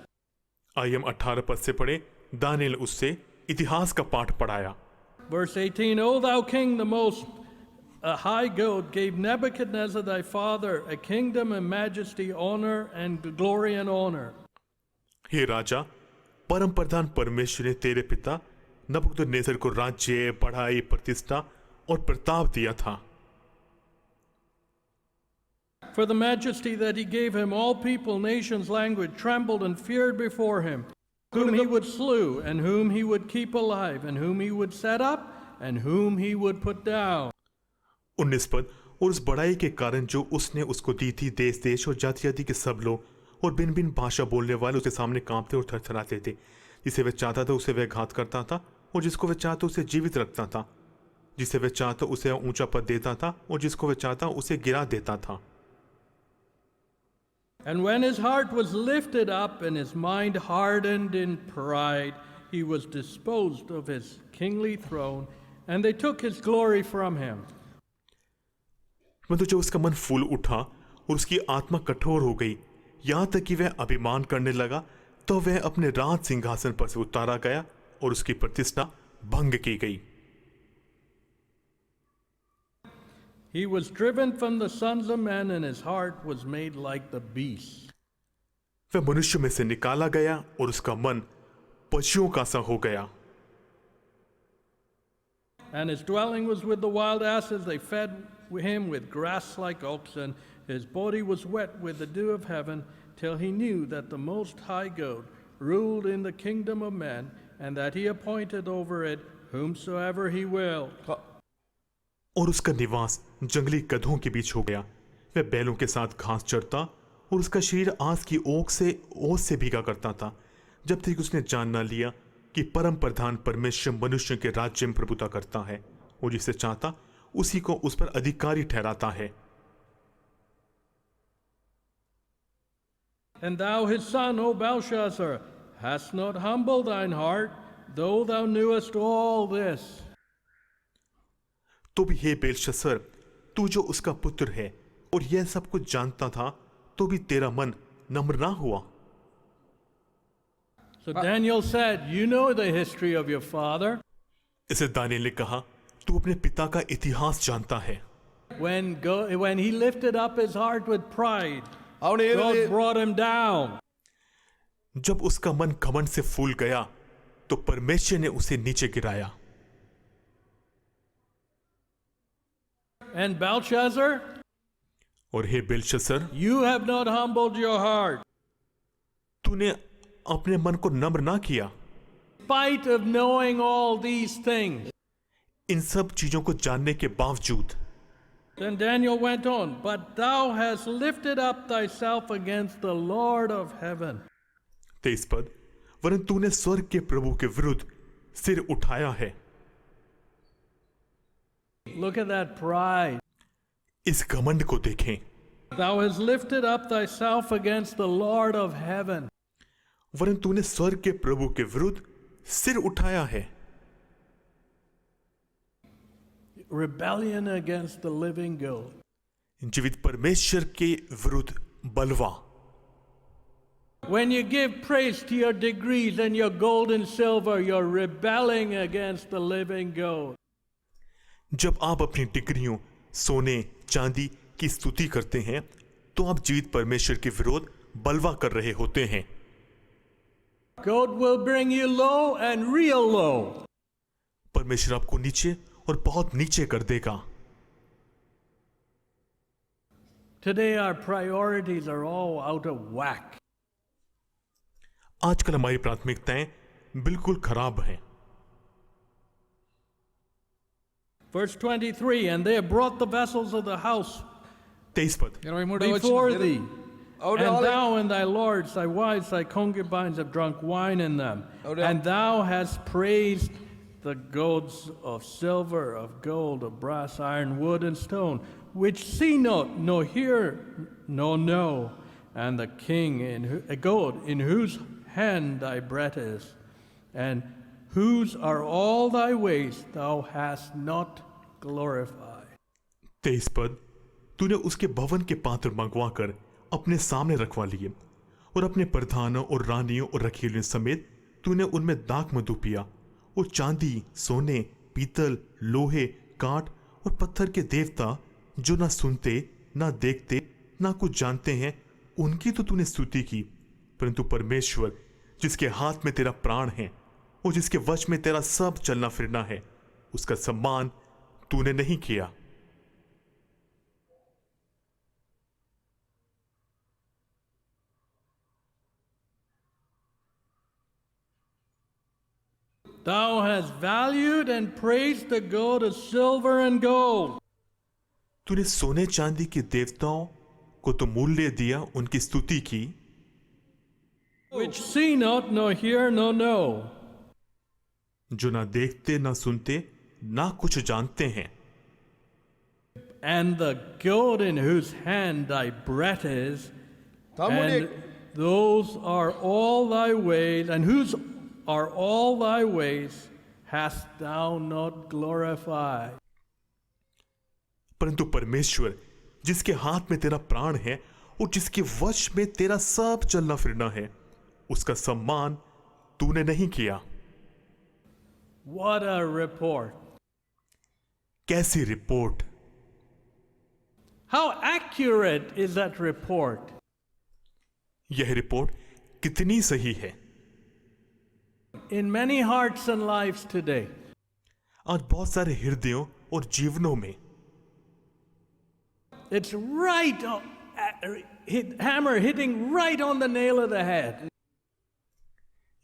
आइए हम 18 पद से पढ़े। दानिएल उससे इतिहास का पाठ पढ़ाया। Verse 18, O thou king, the most high God, gave Nebuchadnezzar thy father a kingdom and majesty, honor and glory and honor. हे राजा, परम प्रधान परमेश्वर ने तेरे पिता नबूकदनेस्सर को राज्य, बढ़ाई, प्रतिष्ठा और प्रताप दिया था। For the majesty that he gave him, all people, nations, language trembled and feared before him, whom he would slew, and whom he would keep alive, and whom he would set up, and whom he would put down. 19 पद। और उस बड़ाई के कारण जो उसने उसको दी थी, देश देश और जाति जाति के सब लोग और भिन्न भिन्न भाषा बोलने वाले उसके सामने कांपते और थरथराते थे। जिसे वह चाहता था उसे वह घात करता था, और जिसको वह चाहता उसे जीवित रखता था। जिसे वह चाहता उसे ऊंचा पद देता था, और जिसको वह चाहता उसे गिरा देता था। And when his heart was lifted up and his mind hardened in pride, he was disposed of his kingly throne, and they took his glory from him. परंतु जब उसका मन फूल उठा और उसकी आत्मा कठोर हो गई, यहां तक कि वह अभिमान करने लगा, तो वह अपने राज सिंहासन पर से उतारा गया और उसकी प्रतिष्ठा भंग की गई। He was driven from the sons of men, and his heart was made like the beast. वह मनुष्य में से निकाला गया और उसका मन पशुओं का सा हो गया। And his dwelling was with the wild asses. They fed him with grass like oxen. His body was wet with the dew of heaven, till he knew that the Most High God ruled in the kingdom of men, and that he appointed over it whomsoever he will. और उसका निवास जंगली गधों के बीच हो गया। वह बैलों के साथ घास चरता और उसका शरीर आग की ओस से भीगा करता था, जब तक उसने जान ना लिया कि परम प्रधान परमेश्वर मनुष्य के राज्य में प्रभुता करता है और जिसे चाहता उसी को उस पर अधिकारी ठहराता है। And thou his son, O Belshazzar, hast not humbled thine heart, though thou knewest all this. तो भी हे बेलशस्सर, तू जो उसका पुत्र है और यह सब कुछ जानता था, तो भी तेरा मन नम्र ना हुआ। So Daniel said, you know the history of your father. इसे दानियेल ने कहा, तू अपने पिता का इतिहास जानता है। When he lifted up his heart with pride, God brought him down. जब उसका मन घमंड से फूल गया तो परमेश्वर ने उसे नीचे गिराया। And Belshazzar, और हे Belshazzar, you have not humbled your heart. तूने अपने मन को नम्र ना किया। In spite of knowing all these things. इन सब चीजों को जानने के बावजूद। Then Daniel went on, but thou hast lifted up thyself against the Lord of heaven. 23 पद, वरन तूने स्वर्ग के प्रभु के विरुद्ध सिर उठाया है। Look at that pride. इस घमंड को देखें। Thou hast lifted up thyself against the Lord of heaven. वरन तूने स्वर्ग के प्रभु के विरुद्ध सिर उठाया है। Rebellion against the living God. जीवित परमेश्वर के विरुद्ध बलवा। When you give praise to your degrees and your gold and silver, you're rebelling against the living God. जब आप अपनी डिग्रियों, सोने, चांदी की स्तुति करते हैं, तो आप जीवित परमेश्वर के विरोध बलवा कर रहे होते हैं। God will bring you low and real low. परमेश्वर आपको नीचे और बहुत नीचे कर देगा। Today our priorities are all out of whack. आजकल हमारी प्राथमिकताएं बिल्कुल खराब हैं। Verse 23, and they have brought the vessels of the house 23 पद, before thee, and thou and thy lords, thy wives, thy concubines have drunk wine in them, and thou hast praised the gods of silver, of gold, of brass, iron, wood, and stone, which see not, nor hear, nor know, and the king a god in whose hand thy breath is, and whose are all thy ways, thou hast not glorified. 23 पद, तूने उसके भवन के पात्र मंगवाकर अपने सामने रखवा लिए और अपने प्रधानों और रानियों और रखीलों समेत तूने उनमें दाख मधु पिया और चांदी, सोने, पीतल, लोहे, काठ और पत्थर के देवता जो ना सुनते, ना देखते, ना कुछ जानते हैं, उनकी तो तूने स्तुति की, परंतु परमेश्वर जिसके हाथ में तेरा प्राण है और जिसके वश में तेरा सब चलना फिरना है, उसका सम्मान तूने नहीं किया। Thou hast valued and praised the god of silver and gold. तूने सोने चांदी के देवताओं को तो मूल्य दिया, उनकी स्तुति की, which see not, nor hear, nor know. जो ना देखते, ना सुनते, ना कुछ जानते हैं, And the god in whose hand thy breath is, and those are all thy ways, and whose are all thy ways, hast thou not glorified. परंतु परमेश्वर जिसके हाथ में तेरा प्राण है और जिसके वश में तेरा सब चलना फिरना है, उसका सम्मान तूने नहीं किया। What a report. कैसी report! How accurate is that report? यह रिपोर्ट कितनी सही है। In many hearts and lives today, आज बहुत सारे हृदयों और जीवनों में it's right on, hammer hitting right on the nail of the head.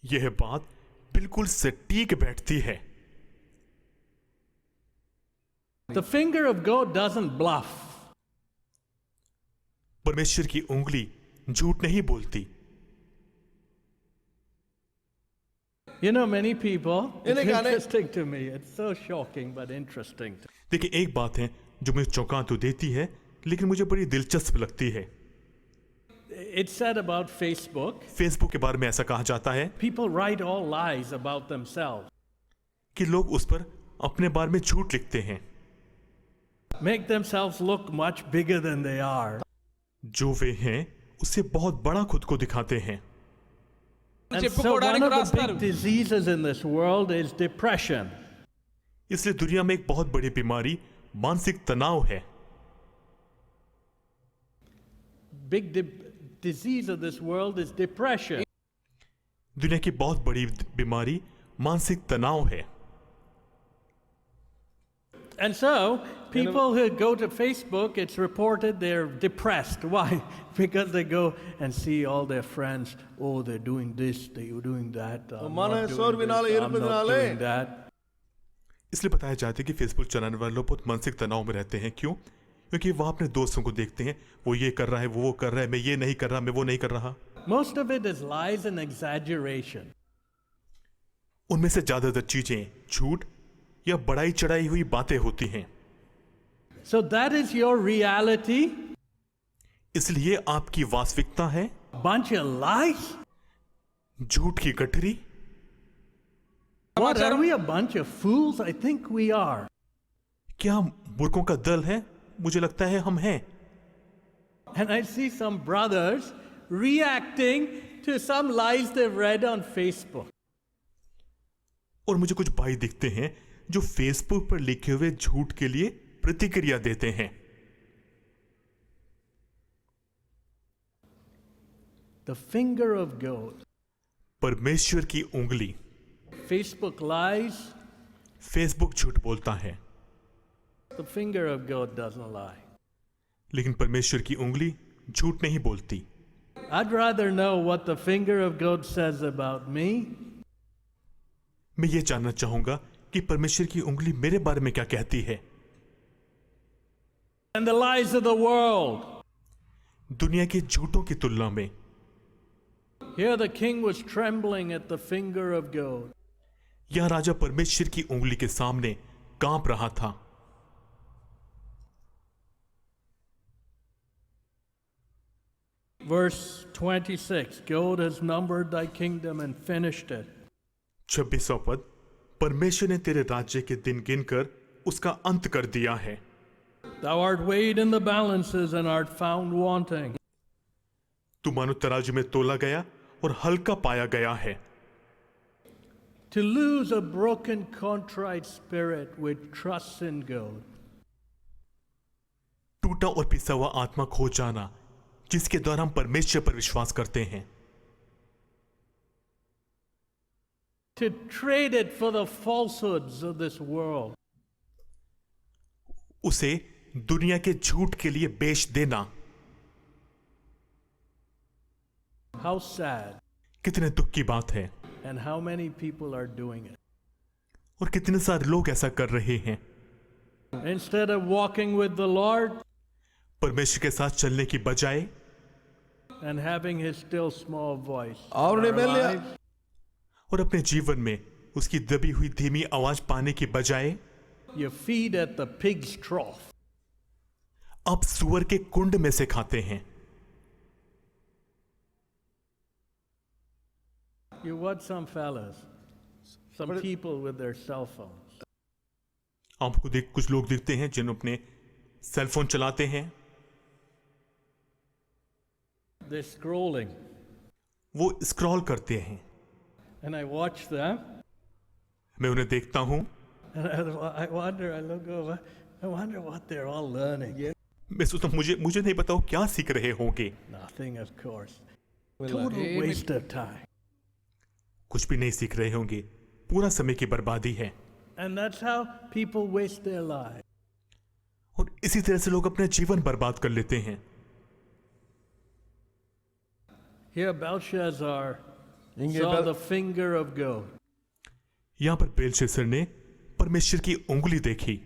यह बात बिल्कुल सटीक बैठती है। The finger of God doesn't bluff. परमेश्वर की उंगली झूठ नहीं बोलती। You know, many people, it's interesting to me. It's so shocking but interesting. देखिए, एक बात है जो मुझे चौंका तो देती है, लेकिन मुझे बड़ी दिलचस्प लगती है। It's said about Facebook, Facebook के बारे में ऐसा कहा जाता है people write all lies about themselves, कि लोग उस पर अपने बारे में झूठ लिखते हैं, make themselves look much bigger than they are. जो वे हैं उससे बहुत बड़ा खुद को दिखाते हैं। And so one of the big diseases in this world is depression. इसलिए दुनिया में एक बहुत बड़ी बीमारी मानसिक तनाव है। Big disease of this world is depression. दुनिया की बहुत बड़ी बीमारी मानसिक तनाव है। And so, people who go to Facebook, it's reported they're depressed. Why? Because they go and see all their friends. Oh, they're doing this, they're doing that. I'm not doing this, I'm not doing that. इसलिए बताया जाता है कि Facebook चलाने वाले लोग बहुत मानसिक तनाव में रहते हैं। क्यों? क्योंकि वह अपने दोस्तों को देखते हैं, वो ये कर रहा है, वो कर रहा है, मैं ये नहीं कर रहा, मैं वो नहीं कर रहा। Most of it is lies and exaggeration. उनमें से ज्यादातर चीजें झूठ या बढ़ाई चढ़ाई हुई बातें होती हैं। So that is your reality? इसलिए आपकी वास्तविकता है Bunch of lies? झूठ की गठरी। What, are we a bunch of fools? I think we are. क्या हम मूर्खों का दल है? मुझे लगता है हम हैं। And I see some brothers reacting to some lies they've read on Facebook. और मुझे कुछ भाई दिखते हैं जो फेसबुक पर लिखे हुए झूठ के लिए प्रतिक्रिया देते हैं। The finger of God. परमेश्वर की उंगली। Facebook lies. फेसबुक झूठ बोलता है, The finger of God doesn't lie. लेकिन परमेश्वर की उंगली झूठ नहीं बोलती। I'd rather know what the finger of God says about me मैं ये जानना चाहूंगा कि परमेश्वर की उंगली मेरे बारे में क्या कहती है। and the lies of the world. दुनिया के झूठों की तुलना में। Here the king was trembling at the finger of God. यह राजा परमेश्वर की उंगली के सामने कांप रहा था। Verse 26, God has numbered thy kingdom and finished it. 26वां पद, परमेश्वर ने तेरे राज्य के दिन गिनकर उसका अंत कर दिया है। Thou art weighed in the balances and art found wanting. तू मानो तराजू में तोला गया और हल्का पाया गया है। To lose a broken, contrite spirit which trusts in God. टूटा और पिसा हुआ आत्मा खो जाना जिसके द्वारा हम परमेश्वर पर विश्वास करते हैं। To trade it for the falsehoods of this world. उसे दुनिया के झूठ के लिए बेच देना। How sad. कितने दुख की बात है। And how many people are doing it. और कितने सारे लोग ऐसा कर रहे हैं। Instead of walking with the Lord परमेश्वर के साथ चलने की बजाय and having his still small voice. और अपने जीवन में उसकी दबी हुई धीमी आवाज पाने की बजाय You feed at the pig's trough. अब सुअर के कुंड में से खाते हैं। You watch some fellas, some people with their cell phones. आपको कुछ लोग दिखते हैं जिन्होंने अपने सेल फोन चलाते हैं। They're scrolling. वो स्क्रॉल करते हैं। And I watch them. मैं उन्हें देखता हूं। And I wonder, I look over, I wonder what they're all learning. मैं सोचता हूं मुझे नहीं पता वो क्या सीख रहे होंगे। Nothing, of course. Total waste of time. कुछ भी नहीं सीख रहे होंगे, पूरा समय की बर्बादी है। And that's how people waste their lives. और इसी तरह से लोग अपना जीवन बर्बाद कर लेते हैं। Here Belshazzar saw the finger of God. यहां पर बेलशस्सर ने परमेश्वर की उंगली देखी।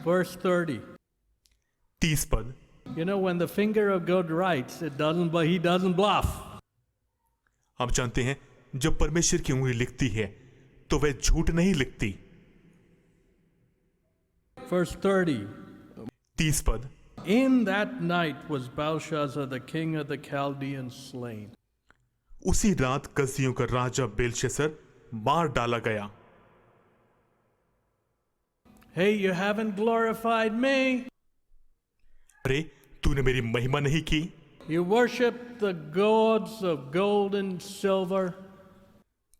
Verse 30. 30 पद, You know, when the finger of God writes, he doesn't bluff. आप जानते हैं, जब परमेश्वर की उंगली लिखती है तो वह झूठ नहीं लिखती। Verse 30. 30 पद। In that night was Belshazzar the king of the Chaldeans slain. उसी रात कसदियों का राजा बेलशस्सर मार डाला गया। Hey, you haven't glorified me. अरे तूने मेरी महिमा नहीं की। You worship the gods of gold and silver.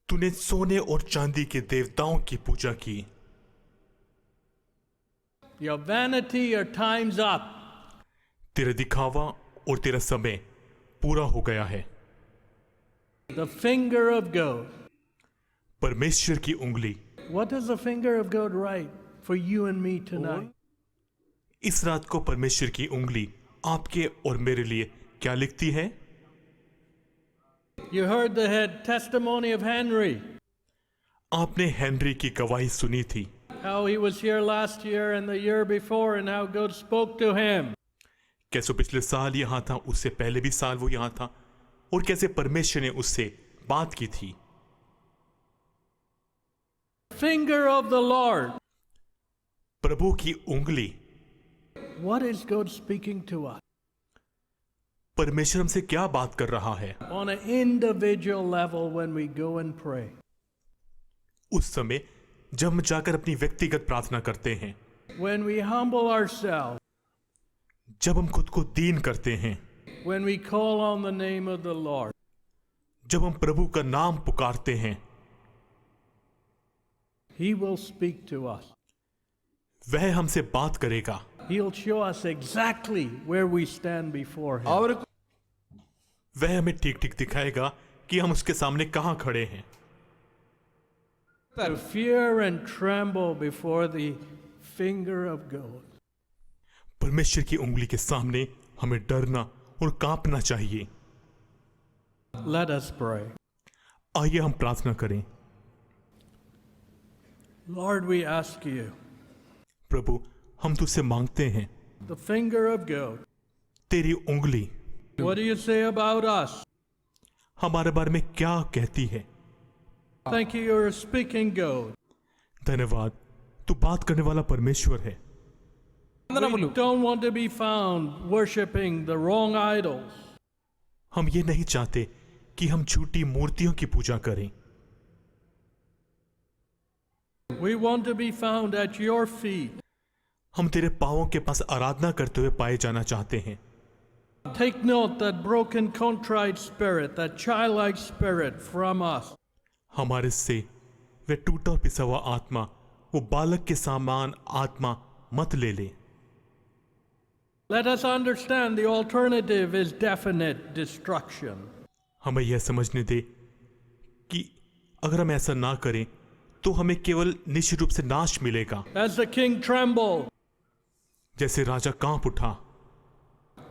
तूने सोने और चांदी के देवताओं की पूजा की। Your vanity, your time's up. तेरा दिखावा और तेरा समय पूरा हो गया है। The finger of God. परमेश्वर की उंगली। What does the finger of God write for you and me tonight? इस रात को परमेश्वर की उंगली आपके और मेरे लिए क्या लिखती है? You heard the testimony of Henry. आपने हेनरी की गवाही सुनी थी। How he was here last year and the year before and how God spoke to him. कैसे पिछले साल यहाँ था, उससे पहले भी साल वो यहाँ था, और कैसे परमेश्वर ने उससे बात की थी। Finger of the Lord. प्रभु की उंगली। What is God speaking to us? परमेश्वर हमसे क्या बात कर रहा है? On an individual level when we go and pray. उस समय जब हम जाकर अपनी व्यक्तिगत प्रार्थना करते हैं, When we humble ourselves. जब हम खुद को दीन करते हैं, When we call on the name of the Lord. जब हम प्रभु का नाम पुकारते हैं, He will speak to us. वह हमसे बात करेगा। He'll show us exactly where we stand before him. और वह हमें ठीक ठीक दिखाएगा कि हम उसके सामने कहां खड़े हैं। To fear and tremble before the finger of God. परमेश्वर की उंगली के सामने हमें डरना और कांपना चाहिए। Let us pray. आइए हम प्रार्थना करें। Lord, we ask you, प्रभु, हम तुझसे मांगते हैं, the finger of God. तेरी उंगली What do you say about us? हमारे बारे में क्या कहती है? Thank you, you're a speaking God. धन्यवाद, तू बात करने वाला परमेश्वर है। We don't want to be found worshiping the wrong idols. हम ये नहीं चाहते कि हम झूठी मूर्तियों की पूजा करें। We want to be found at your feet. हम तेरे पांवों के पास आराधना करते हुए पाए जाना चाहते हैं। Take note that broken, contrite spirit, that childlike spirit from us. हमारे से वह टूटा और पिसा हुआ आत्मा, वो बालक के समान आत्मा मत ले ले। Let us understand the alternative is definite destruction. हमें यह समझने दे कि अगर हम ऐसा ना करें तो हमें केवल निश्चित रूप से नाश मिलेगा। As the king trembled, जैसे राजा कांप उठा।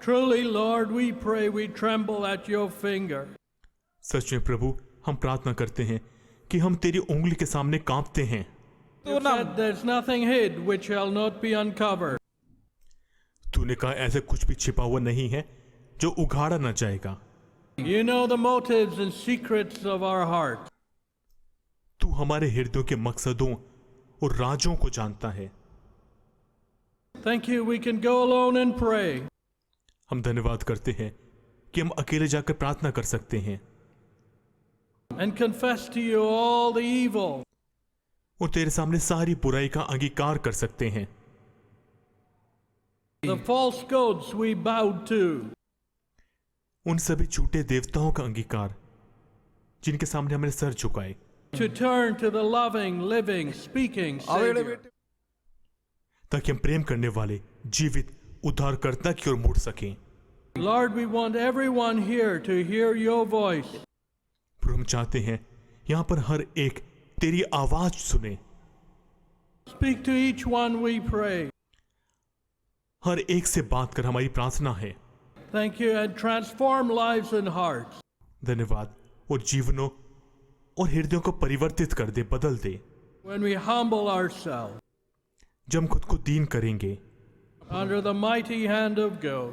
truly, Lord, we pray, we tremble at your finger. सच में प्रभु, हम प्रार्थना करते हैं कि हम तेरी उंगली के सामने कांपते हैं। You said there's nothing hid which shall not be uncovered. तूने कहा ऐसा कुछ भी छिपा हुआ नहीं है जो उघाड़ा ना जाएगा। You know the motives and secrets of our heart. तू हमारे हृदयों के मकसदों और राजों को जानता है। Thank you, we can go alone and pray. हम धन्यवाद करते हैं कि हम अकेले जाकर प्रार्थना कर सकते हैं And confess to you all the evil. और तेरे सामने सारी बुराई का अंगीकार कर सकते हैं। The false gods we bowed to. उन सभी झूठे देवताओं का अंगीकार जिनके सामने हमने सर झुकाए। To turn to the loving, living, speaking Savior. ताकि हम प्रेम करने वाले जीवित उद्धारकर्ता की ओर मुड़ सकें। Lord, we want everyone here to hear your voice. पर हम चाहते हैं यहाँ पर हर एक तेरी आवाज सुने। Speak to each one, we pray. हर एक से बात कर हमारी प्रार्थना है। Thank you, and transform lives and hearts. धन्यवाद, और जीवनों और हृदयों को परिवर्तित कर दे, बदल दे। When we humble ourselves जब हम खुद को दीन करेंगे under the mighty hand of God.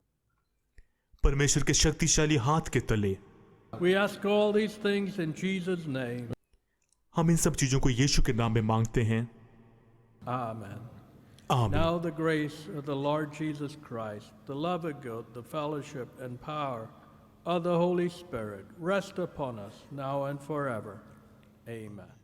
परमेश्वर के शक्तिशाली हाथ के तले। We ask all these things in Jesus' name. हम इन सब चीजों को यीशु के नाम में मांगते हैं। Amen. आमीन। Now the grace of the Lord Jesus Christ, the love of God, the fellowship and power of the Holy Spirit rest upon us now and forever. Amen.